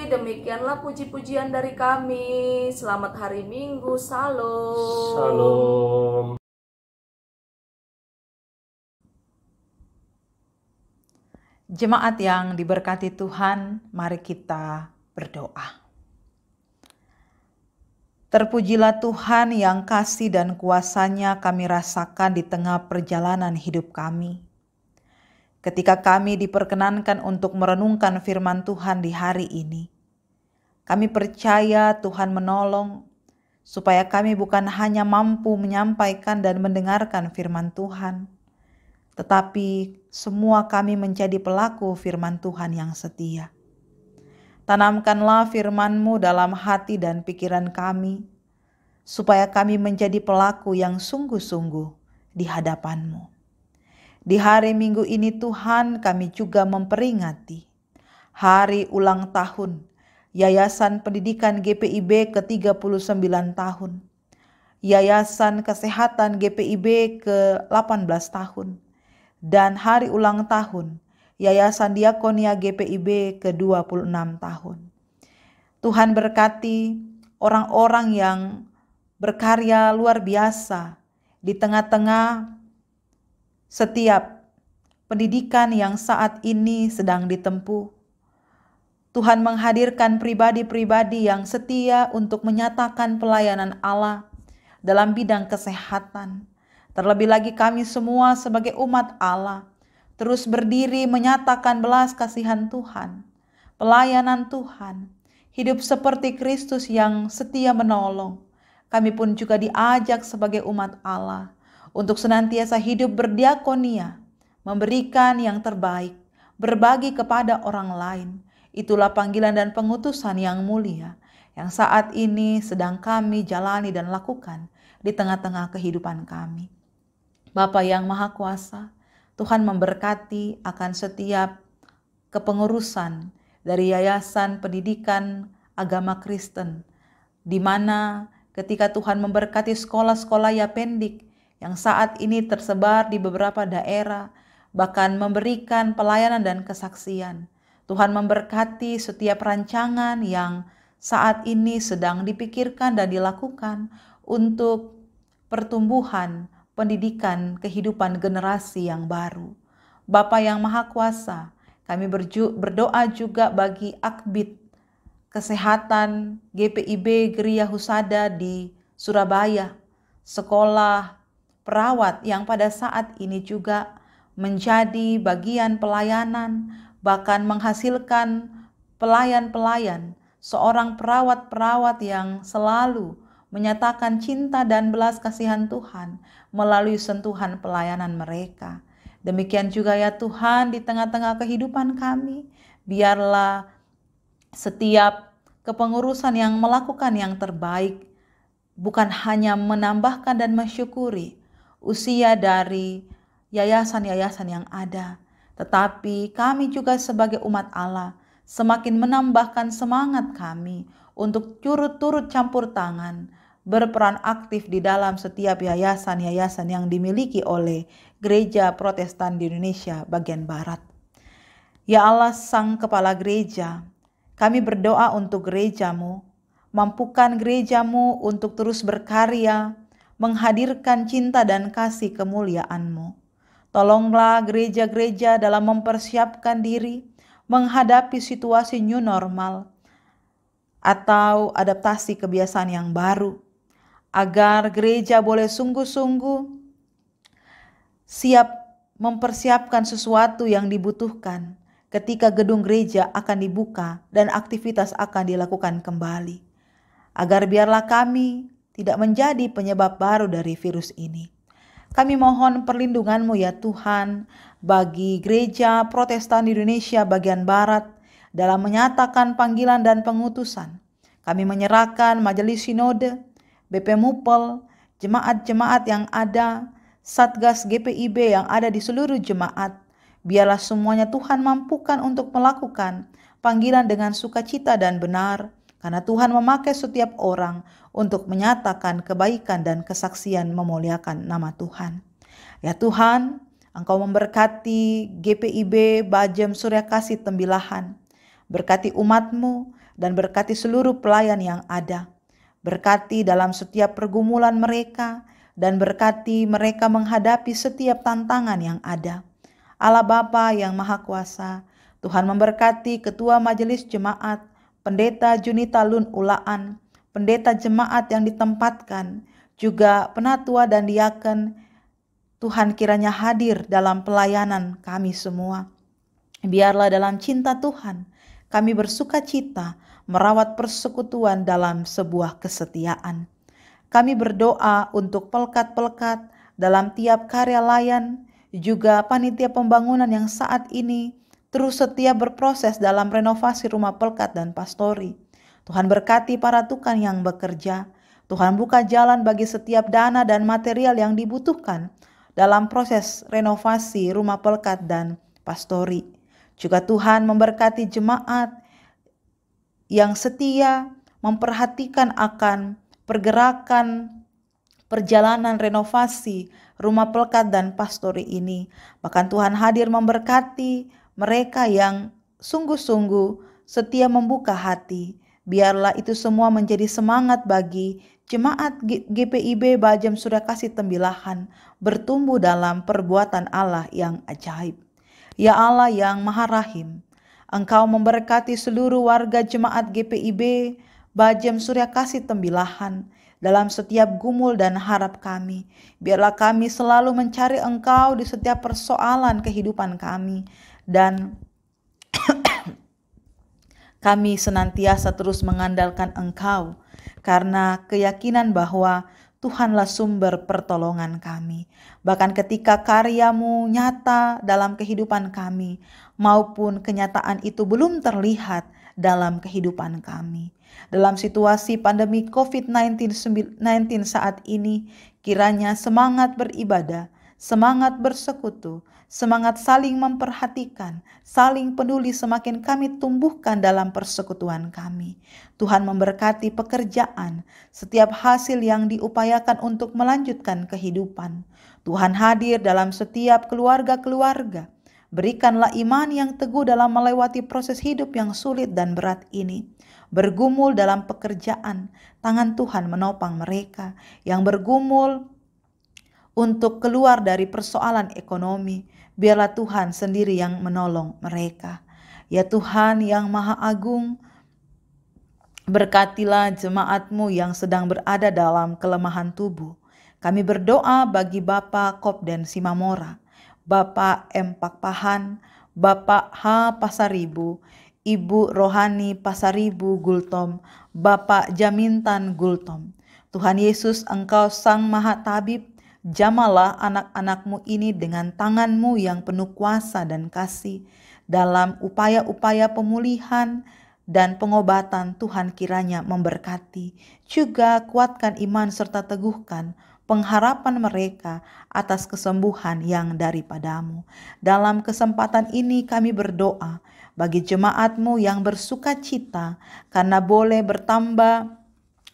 Demikianlah puji-pujian dari kami. Selamat hari Minggu. Salam. Salam. Jemaat yang diberkati Tuhan, mari kita berdoa. Terpujilah Tuhan yang kasih dan kuasa-Nya kami rasakan di tengah perjalanan hidup kami. Ketika kami diperkenankan untuk merenungkan firman Tuhan di hari ini, kami percaya Tuhan menolong supaya kami bukan hanya mampu menyampaikan dan mendengarkan firman Tuhan, tetapi semua kami menjadi pelaku firman Tuhan yang setia. Tanamkanlah firman-Mu dalam hati dan pikiran kami, supaya kami menjadi pelaku yang sungguh-sungguh di hadapan-Mu. Di hari Minggu ini Tuhan, kami juga memperingati hari ulang tahun Yayasan Pendidikan GPIB ke-39 tahun, Yayasan Kesehatan GPIB ke-18 tahun, dan hari ulang tahun Yayasan Diakonia GPIB ke-26 tahun. Tuhan berkati orang-orang yang berkarya luar biasa di tengah-tengah setiap pendidikan yang saat ini sedang ditempuh. Tuhan menghadirkan pribadi-pribadi yang setia untuk menyatakan pelayanan Allah dalam bidang kesehatan. Terlebih lagi kami semua sebagai umat Allah terus berdiri menyatakan belas kasihan Tuhan, pelayanan Tuhan, hidup seperti Kristus yang setia menolong. Kami pun juga diajak sebagai umat Allah untuk senantiasa hidup berdiakonia, memberikan yang terbaik, berbagi kepada orang lain. Itulah panggilan dan pengutusan yang mulia yang saat ini sedang kami jalani dan lakukan di tengah-tengah kehidupan kami. Bapa yang Maha Kuasa, Tuhan memberkati akan setiap kepengurusan dari Yayasan Pendidikan Agama Kristen, di mana ketika Tuhan memberkati sekolah-sekolah Yapendik yang saat ini tersebar di beberapa daerah, bahkan memberikan pelayanan dan kesaksian. Tuhan memberkati setiap rancangan yang saat ini sedang dipikirkan dan dilakukan untuk pertumbuhan pendidikan kehidupan generasi yang baru. Bapa yang Maha Kuasa, kami berdoa juga bagi Akbid kesehatan GPIB Geria Husada di Surabaya, sekolah perawat yang pada saat ini juga menjadi bagian pelayanan, bahkan menghasilkan pelayan-pelayan, seorang perawat-perawat yang selalu menyatakan cinta dan belas kasihan Tuhan melalui sentuhan pelayanan mereka. Demikian juga ya Tuhan, di tengah-tengah kehidupan kami, biarlah setiap kepengurusan yang melakukan yang terbaik, bukan hanya menambahkan dan mensyukuri usia dari yayasan-yayasan yang ada, tetapi kami juga sebagai umat Allah semakin menambahkan semangat kami untuk turut-turut campur tangan, berperan aktif di dalam setiap yayasan-yayasan yang dimiliki oleh Gereja Protestan di Indonesia bagian Barat. Ya Allah Sang Kepala Gereja, kami berdoa untuk gerejamu, mampukan gerejamu untuk terus berkarya, menghadirkan cinta dan kasih kemuliaan-Mu. Tolonglah gereja-gereja dalam mempersiapkan diri menghadapi situasi new normal atau adaptasi kebiasaan yang baru, agar gereja boleh sungguh-sungguh siap mempersiapkan sesuatu yang dibutuhkan ketika gedung gereja akan dibuka dan aktivitas akan dilakukan kembali. Agar biarlah kami tidak menjadi penyebab baru dari virus ini. Kami mohon perlindungan-Mu ya Tuhan bagi Gereja Protestan di Indonesia bagian Barat dalam menyatakan panggilan dan pengutusan. Kami menyerahkan Majelis Sinode, BP Mupel, jemaat-jemaat yang ada, Satgas GPIB yang ada di seluruh jemaat. Biarlah semuanya Tuhan mampukan untuk melakukan panggilan dengan sukacita dan benar, karena Tuhan memakai setiap orang untuk menyatakan kebaikan dan kesaksian memuliakan nama Tuhan. Ya Tuhan, Engkau memberkati GPIB Bajem Surya Kasih Tembilahan. Berkati umat-Mu dan berkati seluruh pelayan yang ada. Berkati dalam setiap pergumulan mereka dan berkati mereka menghadapi setiap tantangan yang ada. Allah Bapa yang Maha Kuasa, Tuhan memberkati Ketua Majelis Jemaat, Pendeta Junita Lun Ulaan, pendeta jemaat yang ditempatkan, juga penatua dan diaken. Tuhan kiranya hadir dalam pelayanan kami semua. Biarlah dalam cinta Tuhan kami bersuka cita merawat persekutuan dalam sebuah kesetiaan. Kami berdoa untuk pelkat-pelkat dalam tiap karya layan, juga panitia pembangunan yang saat ini terus setia berproses dalam renovasi rumah pelkat dan pastori. Tuhan berkati para tukang yang bekerja. Tuhan buka jalan bagi setiap dana dan material yang dibutuhkan dalam proses renovasi rumah pelkat dan pastori. Juga Tuhan memberkati jemaat yang setia memperhatikan akan pergerakan perjalanan renovasi rumah pelkat dan pastori ini. Bahkan Tuhan hadir memberkati mereka yang sungguh-sungguh setia membuka hati. Biarlah itu semua menjadi semangat bagi jemaat GPIB Bajem Surya Kasih Tembilahan bertumbuh dalam perbuatan Allah yang ajaib. Ya Allah yang Maha Rahim, Engkau memberkati seluruh warga jemaat GPIB Bajem Surya Kasih Tembilahan dalam setiap gumul dan harap kami. Biarlah kami selalu mencari Engkau di setiap persoalan kehidupan kami, dan kami senantiasa terus mengandalkan Engkau karena keyakinan bahwa Tuhanlah sumber pertolongan kami. Bahkan ketika karya-Mu nyata dalam kehidupan kami maupun kenyataan itu belum terlihat dalam kehidupan kami. Dalam situasi pandemi COVID-19 saat ini, kiranya semangat beribadah, semangat bersekutu, semangat saling memperhatikan, saling peduli semakin kami tumbuhkan dalam persekutuan kami. Tuhan memberkati pekerjaan, setiap hasil yang diupayakan untuk melanjutkan kehidupan. Tuhan hadir dalam setiap keluarga-keluarga. Berikanlah iman yang teguh dalam melewati proses hidup yang sulit dan berat ini. Bergumul dalam pekerjaan, tangan Tuhan menopang mereka yang bergumul untuk keluar dari persoalan ekonomi. Biarlah Tuhan sendiri yang menolong mereka. Ya Tuhan yang Maha Agung, Berkatilah jemaat-Mu yang sedang berada dalam kelemahan tubuh. Kami berdoa bagi Bapak Kopden Simamora, Bapak M. Pakpahan, Bapak H. Pasaribu, Ibu Rohani Pasaribu Gultom, Bapak Jamintan Gultom. Tuhan Yesus, Engkau Sang Maha Tabib, jamalah anak-anak-Mu ini dengan tangan-Mu yang penuh kuasa dan kasih dalam upaya-upaya pemulihan dan pengobatan. Tuhan kiranya memberkati, juga kuatkan iman serta teguhkan pengharapan mereka atas kesembuhan yang daripada-Mu. Dalam kesempatan ini kami berdoa bagi jemaat-Mu yang bersuka cita karena boleh bertambah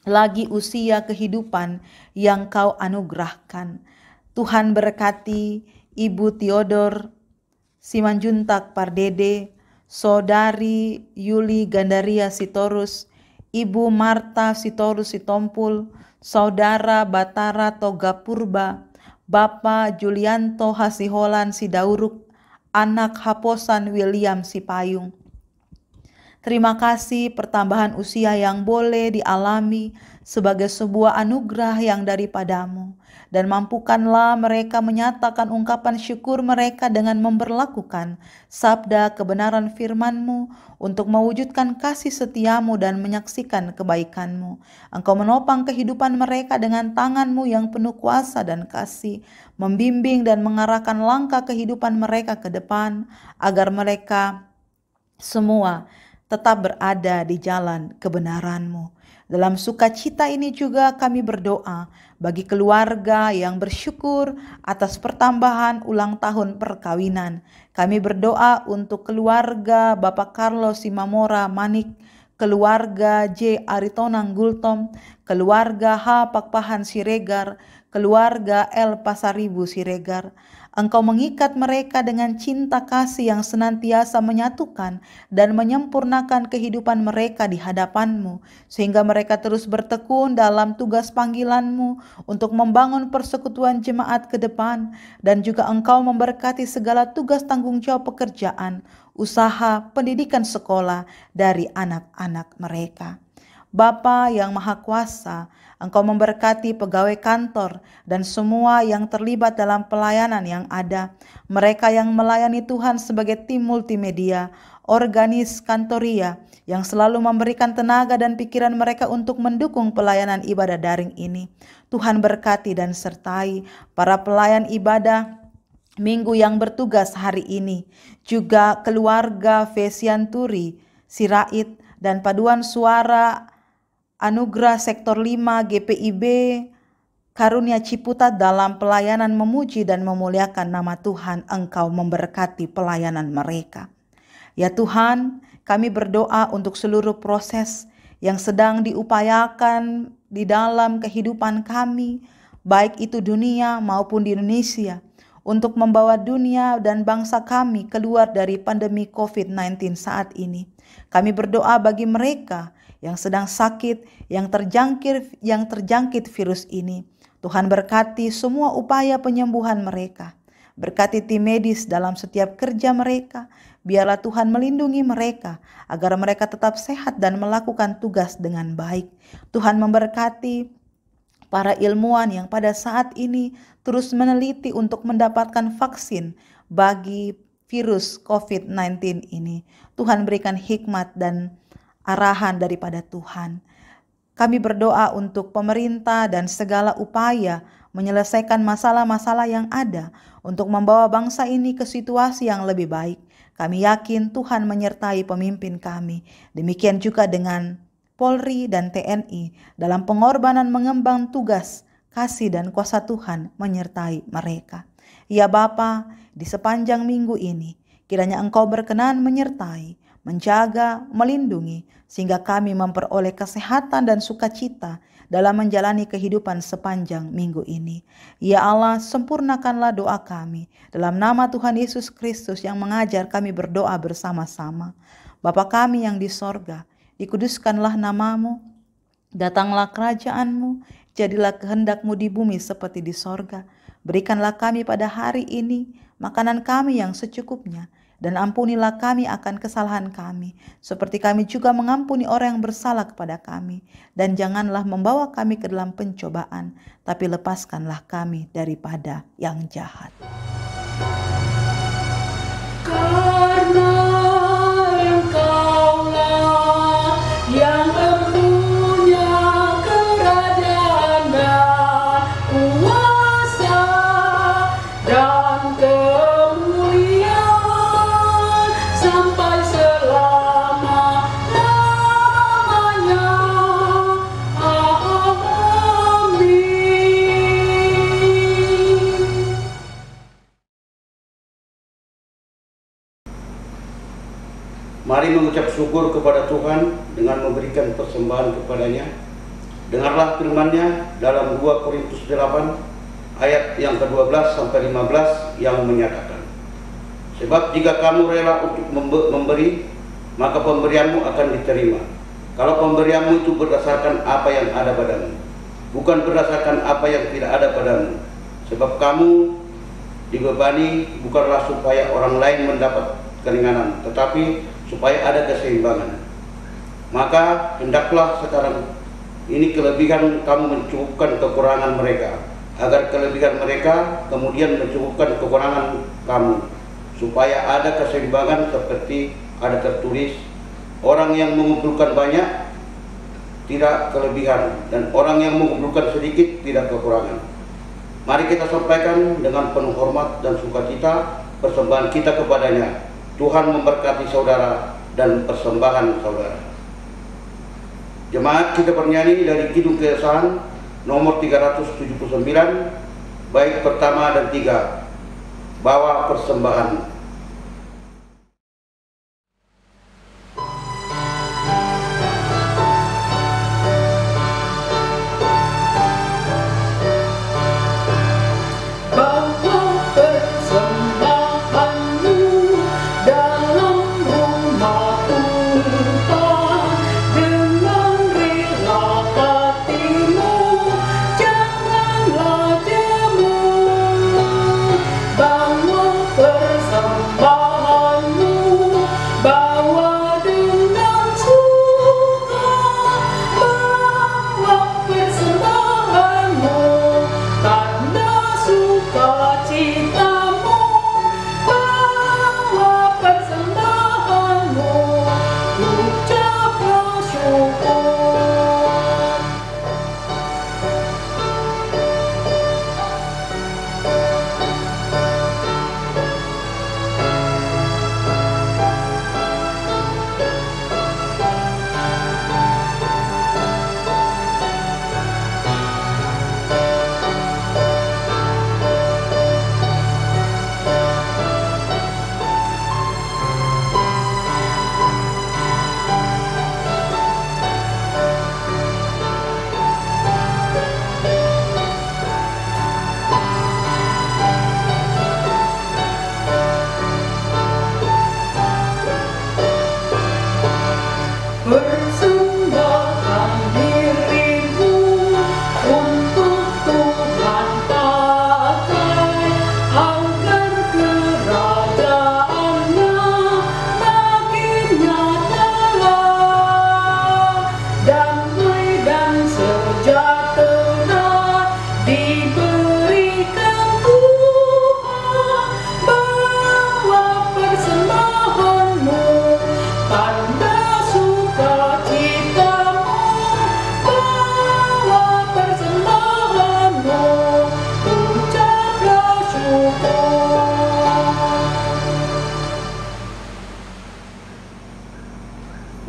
lagi usia kehidupan yang Kau anugerahkan. Tuhan berkati Ibu Theodor Simanjuntak Pardede, Saudari Yuli Gandaria Sitorus, Ibu Marta Sitorus Sitompul, Saudara Batara Toga Purba, Bapak Julianto Hasiholan Sidauruk, anak Haposan William Sipayung. Terima kasih pertambahan usia yang boleh dialami sebagai sebuah anugerah yang daripada-Mu. Dan mampukanlah mereka menyatakan ungkapan syukur mereka dengan memberlakukan sabda kebenaran firman-Mu untuk mewujudkan kasih setia-Mu dan menyaksikan kebaikan-Mu. Engkau menopang kehidupan mereka dengan tangan-Mu yang penuh kuasa dan kasih, membimbing dan mengarahkan langkah kehidupan mereka ke depan, agar mereka semua tetap berada di jalan kebenaran-Mu. Dalam sukacita ini juga kami berdoa bagi keluarga yang bersyukur atas pertambahan ulang tahun perkawinan. Kami berdoa untuk keluarga Bapak Carlos Simamora Manik, keluarga J. Aritonang Gultom, keluarga H. Pakpahan Siregar, keluarga L. Pasaribu Siregar. Engkau mengikat mereka dengan cinta kasih yang senantiasa menyatukan dan menyempurnakan kehidupan mereka di hadapan-Mu, sehingga mereka terus bertekun dalam tugas panggilan-Mu untuk membangun persekutuan jemaat ke depan, dan juga Engkau memberkati segala tugas tanggung jawab pekerjaan, usaha, pendidikan sekolah dari anak-anak mereka. Bapa yang Maha Kuasa, Engkau memberkati pegawai kantor dan semua yang terlibat dalam pelayanan yang ada. Mereka yang melayani Tuhan sebagai tim multimedia, organis kantoria, yang selalu memberikan tenaga dan pikiran mereka untuk mendukung pelayanan ibadah daring ini. Tuhan berkati dan sertai para pelayan ibadah minggu yang bertugas hari ini. Juga keluarga Vesianturi Sirait dan paduan suara Anugerah Sektor 5 GPIB Karunia Ciputat dalam pelayanan memuji dan memuliakan nama Tuhan. Engkau memberkati pelayanan mereka. Ya Tuhan, kami berdoa untuk seluruh proses yang sedang diupayakan di dalam kehidupan kami, baik itu dunia maupun di Indonesia, untuk membawa dunia dan bangsa kami keluar dari pandemi COVID-19 saat ini. Kami berdoa bagi mereka yang sedang sakit, yang terjangkit virus ini. Tuhan berkati semua upaya penyembuhan mereka. Berkati tim medis dalam setiap kerja mereka. Biarlah Tuhan melindungi mereka agar mereka tetap sehat dan melakukan tugas dengan baik. Tuhan memberkati para ilmuwan yang pada saat ini terus meneliti untuk mendapatkan vaksin bagi virus COVID-19 ini. Tuhan berikan hikmat dan arahan daripada Tuhan. Kami berdoa untuk pemerintah dan segala upaya menyelesaikan masalah-masalah yang ada untuk membawa bangsa ini ke situasi yang lebih baik. Kami yakin Tuhan menyertai pemimpin kami. Demikian juga dengan Polri dan TNI dalam pengorbanan mengemban tugas, kasih dan kuasa Tuhan menyertai mereka. Ya Bapa, di sepanjang minggu ini, kiranya Engkau berkenan menyertai, menjaga, melindungi, sehingga kami memperoleh kesehatan dan sukacita dalam menjalani kehidupan sepanjang minggu ini. Ya Allah, sempurnakanlah doa kami. Dalam nama Tuhan Yesus Kristus yang mengajar kami berdoa bersama-sama. Bapa kami yang di sorga, dikuduskanlah nama-Mu, datanglah kerajaan-Mu, jadilah kehendak-Mu di bumi seperti di sorga. Berikanlah kami pada hari ini makanan kami yang secukupnya, Dan ampunilah kami akan kesalahan kami, seperti kami juga mengampuni orang yang bersalah kepada kami. Dan janganlah membawa kami ke dalam pencobaan, tapi lepaskanlah kami daripada yang jahat. Karena Engkaulah yang mempunyai kerajaan dan kuasa dan kemuliaan sampai selama-lamanya. Amin. Mari mengucap syukur kepada Tuhan dengan memberikan persembahan kepadanya. Dengarlah firman-Nya dalam 2 Korintus 8 ayat yang ke-12 sampai 15 yang menyatakan, sebab jika kamu rela untuk memberi, maka pemberianmu akan diterima. Kalau pemberianmu itu berdasarkan apa yang ada padamu, bukan berdasarkan apa yang tidak ada padamu. Sebab kamu dibebani bukanlah supaya orang lain mendapat keringanan, tetapi supaya ada keseimbangan. Maka hendaklah sekarang ini kelebihan kamu mencukupkan kekurangan mereka, agar kelebihan mereka kemudian mencukupkan kekurangan kamu, supaya ada keseimbangan seperti ada tertulis, orang yang mengumpulkan banyak tidak kelebihan, dan orang yang mengumpulkan sedikit tidak kekurangan. Mari kita sampaikan dengan penuh hormat dan sukacita persembahan kita kepadanya. Tuhan memberkati saudara dan persembahan saudara. Jemaat, kita bernyanyi dari Kidung Keesahan nomor 379, bait pertama dan 3, bawa persembahan.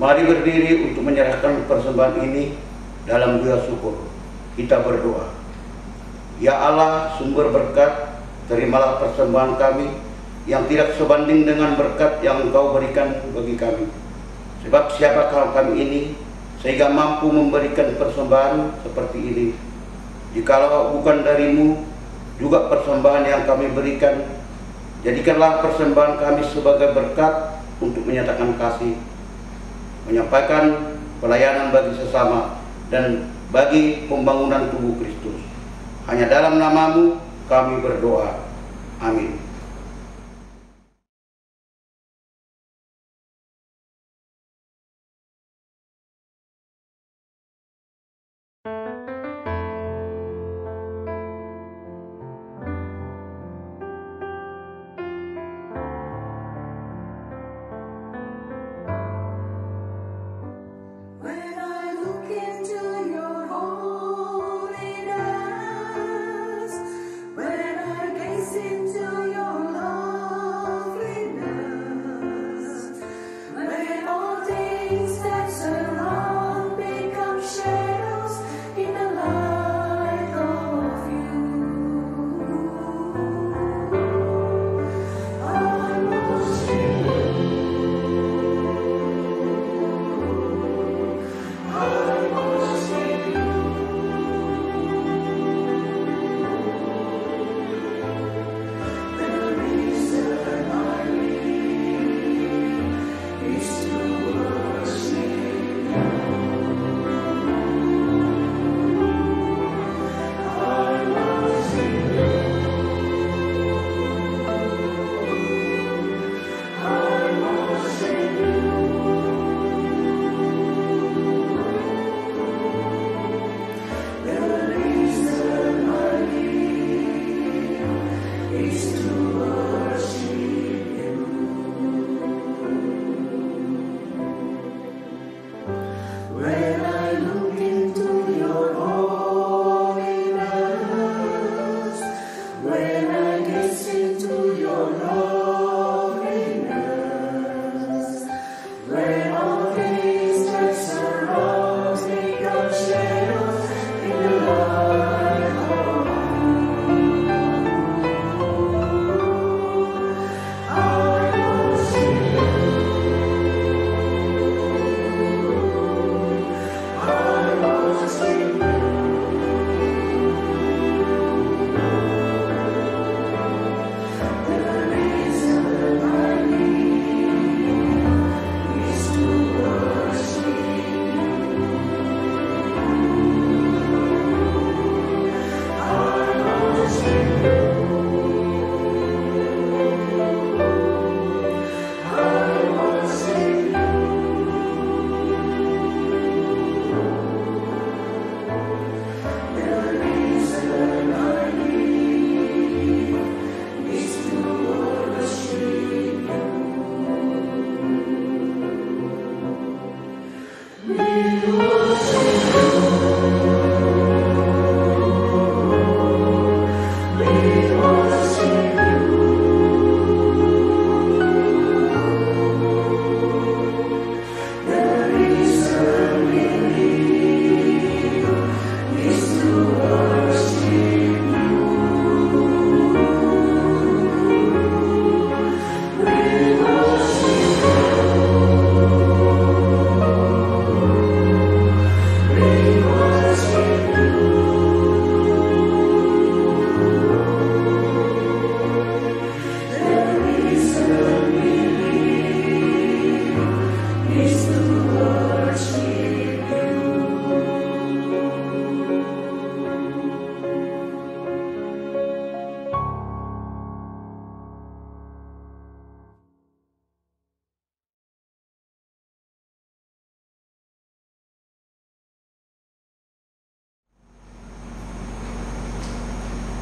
Mari berdiri untuk menyerahkan persembahan ini dalam doa syukur. Kita berdoa. Ya Allah, sumber berkat, terimalah persembahan kami yang tidak sebanding dengan berkat yang Engkau berikan bagi kami. Sebab siapakah kami ini sehingga mampu memberikan persembahan seperti ini? Jikalau bukan darimu, juga persembahan yang kami berikan, jadikanlah persembahan kami sebagai berkat untuk menyatakan kasih, menyampaikan pelayanan bagi sesama, dan bagi pembangunan tubuh Kristus. Hanya dalam nama-Mu kami berdoa. Amin.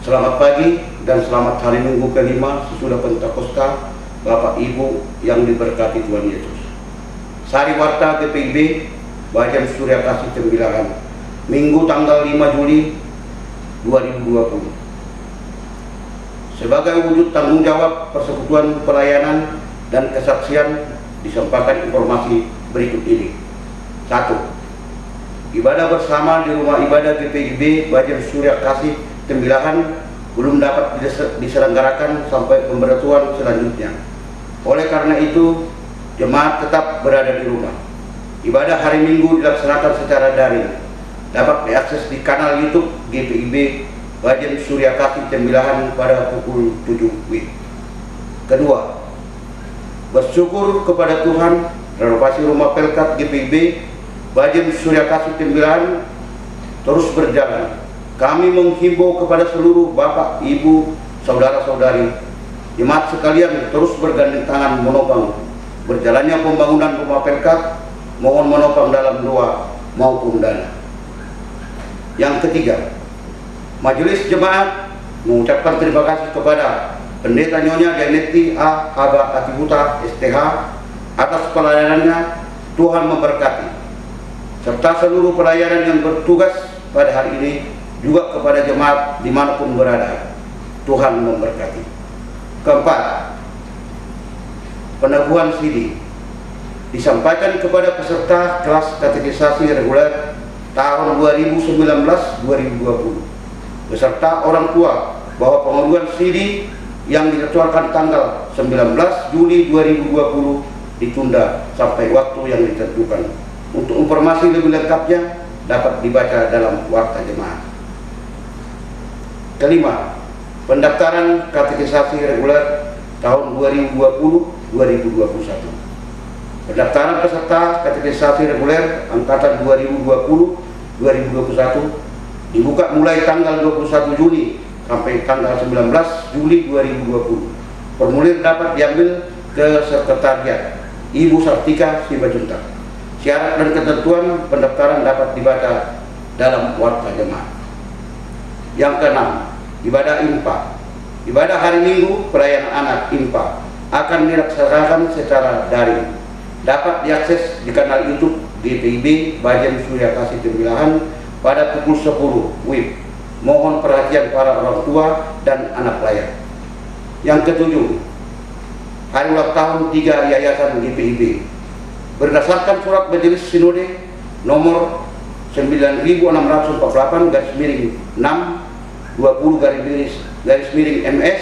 Selamat pagi dan selamat hari Minggu kelima sesudah Pentakosta, Bapak Ibu yang diberkati Tuhan Yesus. Sari Warta GPIB Bajen Surya Kasih Tembilahan, Minggu tanggal 5 Juli 2020. Sebagai wujud tanggung jawab persekutuan pelayanan dan kesaksian, disampaikan informasi berikut ini. 1. Ibadah bersama di rumah ibadah GPIB Bajen Surya Kasih Tembilahan belum dapat diselenggarakan sampai pemberitahuan selanjutnya. Oleh karena itu, jemaat tetap berada di rumah. Ibadah hari Minggu dilaksanakan secara daring, dapat diakses di kanal YouTube GPIB Bajen Surya Kasih Tembilahan pada pukul 7 WIB. Kedua, bersyukur kepada Tuhan, renovasi rumah pelkat GPIB Bajen Surya Kasih Tembilahan terus berjalan. Kami menghimbau kepada seluruh Bapak, Ibu, Saudara-saudari, jemaat sekalian terus bergandeng tangan menopang berjalannya pembangunan rumah pelkat, mohon menopang dalam doa maupun dana. Yang ketiga, Majelis Jemaat mengucapkan terima kasih kepada Pendeta Nyonya Janeti A. Haba Atibuta STH atas pelayanannya. Tuhan memberkati, serta seluruh pelayanan yang bertugas pada hari ini, juga kepada jemaat dimanapun berada. Tuhan memberkati. Keempat, peneguhan CD disampaikan kepada peserta kelas katekisasi reguler tahun 2019-2020 beserta orang tua bahwa pengunduhan CD yang dijadwalkan tanggal 19 Juli 2020 ditunda sampai waktu yang ditentukan. Untuk informasi lebih lengkapnya dapat dibaca dalam Warta Jemaat. Kelima, pendaftaran katekisasi reguler tahun 2020-2021. Pendaftaran peserta katekisasi reguler angkatan 2020-2021 dibuka mulai tanggal 21 Juni sampai tanggal 19 Juli 2020. Formulir dapat diambil ke Sekretariat Ibu Sartika Sibajuntak. Syarat dan ketentuan pendaftaran dapat dibaca dalam Warta Jemaat. Yang keenam, ibadah IMPA. Ibadah hari Minggu pelayanan anak IMPA akan dilaksanakan secara daring. Dapat diakses di kanal YouTube GPIB Bajen Surya Kasih Tembilahan pada pukul 10 WIB. Mohon perhatian para orang tua dan anak pelayan. Yang ketujuh, hari ulang tahun 3 Yayasan GPIB. Berdasarkan surat Majelis Sinode nomor 96/6/20/MS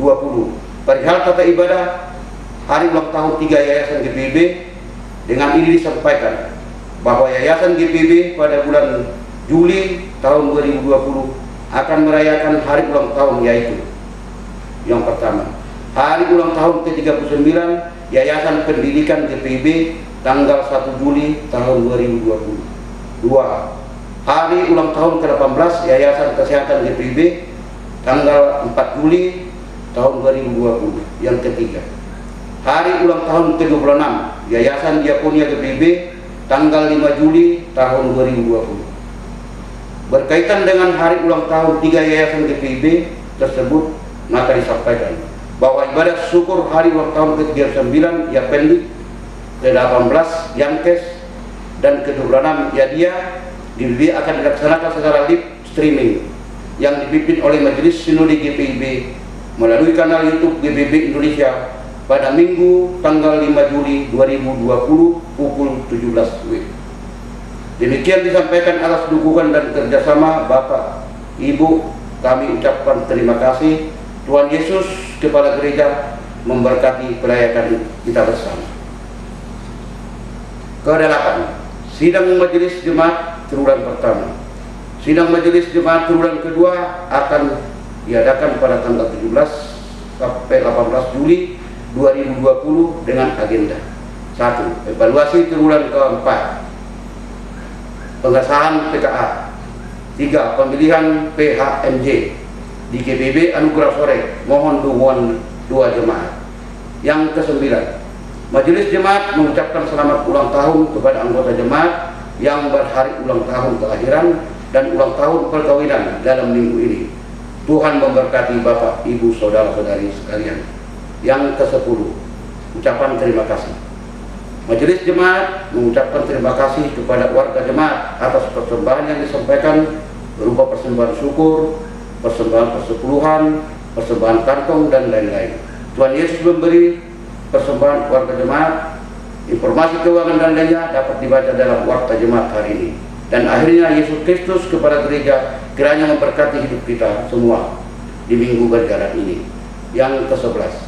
20 perihal tata ibadah hari ulang tahun 3 Yayasan GPIB. Dengan ini disampaikan bahwa Yayasan GPIB pada bulan Juli tahun 2020 akan merayakan hari ulang tahun, yaitu yang pertama, hari ulang tahun ke-39 Yayasan Pendidikan GPIB tanggal 1 Juli tahun 2020. 2. Hari ulang tahun ke-18 Yayasan Kesehatan GPIB tanggal 4 Juli tahun 2020. Yang ketiga, hari ulang tahun ke-26 Yayasan Diakonia GPIB tanggal 5 Juli tahun 2020. Berkaitan dengan hari ulang tahun 3 Yayasan GPIB tersebut, maka disampaikan bahwa ibadah syukur hari ulang tahun ke-39 Yapendi, ke-18 Yankes, dan ke-26 Yadia akan dilaksanakan secara live streaming yang dipimpin oleh Majelis Sinode GPIB melalui kanal YouTube GPIB Indonesia pada Minggu tanggal 5 Juli 2020 pukul 17 WIB. Demikian disampaikan atas dukungan dan kerjasama Bapak, Ibu. Kami ucapkan terima kasih. Tuhan Yesus Kepala Gereja memberkati pelayanan kita bersama. Ke-8, sidang Majelis Jemaat triwulan pertama. Sidang Majelis Jemaat triwulan kedua akan diadakan pada tanggal 17 sampai 18 Juli 2020 dengan agenda 1. Evaluasi triwulan keempat, pengesahan PKA. 3. Pemilihan PHMJ di GPIB Anugerah Sore. Mohon dukungan 2 jemaat. Yang ke-9, Majelis Jemaat mengucapkan selamat ulang tahun kepada anggota jemaat yang berhari ulang tahun kelahiran dan ulang tahun perkawinan dalam minggu ini. Tuhan memberkati Bapak, Ibu, Saudara-saudari sekalian. Yang ke-10, ucapan terima kasih. Majelis Jemaat mengucapkan terima kasih kepada warga jemaat atas persembahan yang disampaikan berupa persembahan syukur, persembahan persepuluhan, persembahan kantong, dan lain-lain. Tuhan Yesus memberi persembahan warga jemaat. Informasi keuangan dan lainnya dapat dibaca dalam Warta Jemaat hari ini. Dan akhirnya Yesus Kristus kepada gereja kiranya memberkati hidup kita semua di minggu berjalan ini. Yang ke-11,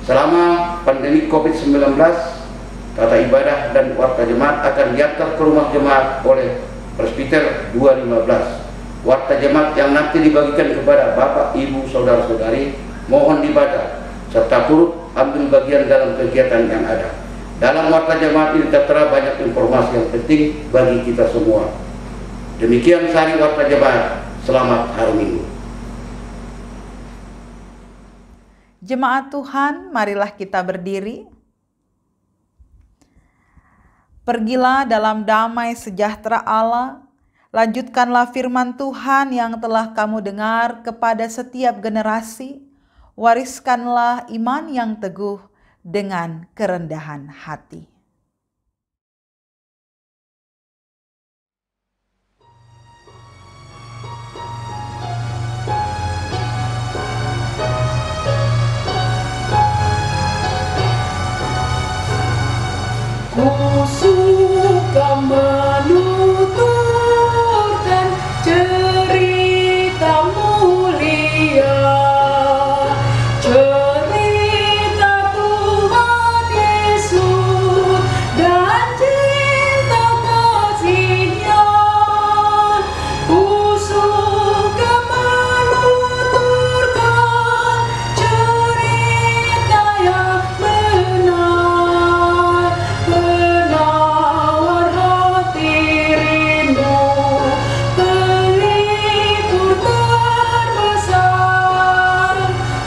selama pandemi COVID-19, tata ibadah dan warta jemaat akan diantar ke rumah jemaat oleh Presbiter 215. Warta jemaat yang nanti dibagikan kepada Bapak, Ibu, Saudara-saudari mohon dibaca serta turut ambil bagian dalam kegiatan yang ada. Dalam warta jemaat ini tertera banyak informasi yang penting bagi kita semua. Demikian sehari warta jemaat. Selamat hari Minggu. Jemaat Tuhan, marilah kita berdiri. Pergilah dalam damai sejahtera Allah. Lanjutkanlah firman Tuhan yang telah kamu dengar kepada setiap generasi. Wariskanlah iman yang teguh dengan kerendahan hati. Ku suka menuturkan cerita mulia, cerita Tuhan Yesus dan cinta kasih-Nya. Ku suka menuturkan cerita yang benar, penawar hati rindu, pelipur terbesar.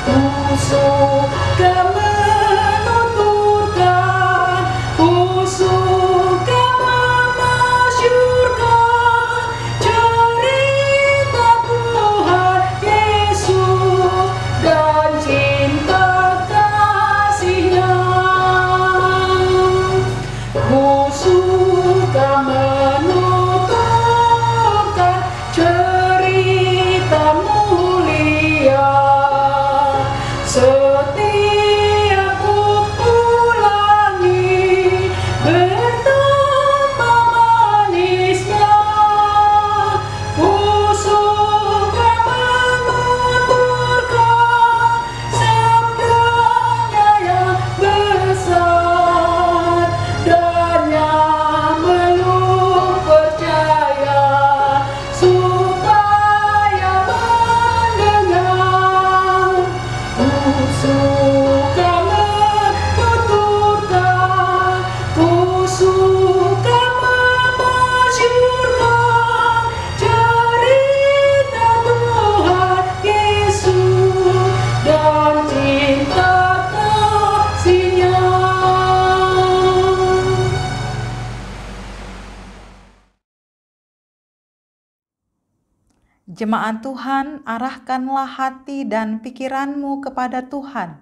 Ku suka menuturkan, ku suka memasyurkan cerita Tuhan Yesus dan cinta kasih-Nya. Ku suka menuturkan cerita mulia. Setiap ku ulangi betapa manisnya. Ku suka menuturkan sabdanya yang besar, dan yang belum percaya supaya mendengar. Ku suka menuturkan, ku suka memasyurkan cerita Tuhan Yesus dan cinta kasih-Nya. Jemaat Tuhan, arahkanlah hati dan pikiranmu kepada Tuhan,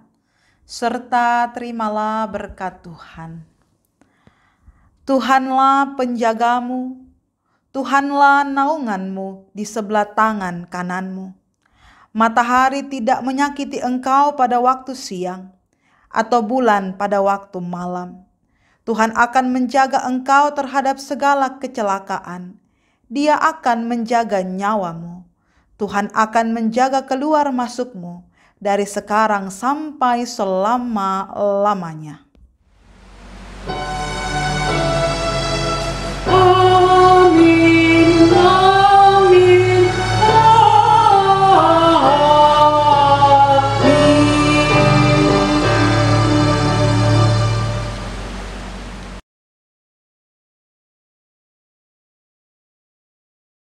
serta terimalah berkat Tuhan. Tuhanlah penjagamu, Tuhanlah naunganmu di sebelah tangan kananmu. Matahari tidak menyakiti engkau pada waktu siang, atau bulan pada waktu malam. Tuhan akan menjaga engkau terhadap segala kecelakaan. Dia akan menjaga nyawamu. Tuhan akan menjaga keluar masukmu dari sekarang sampai selama-lamanya.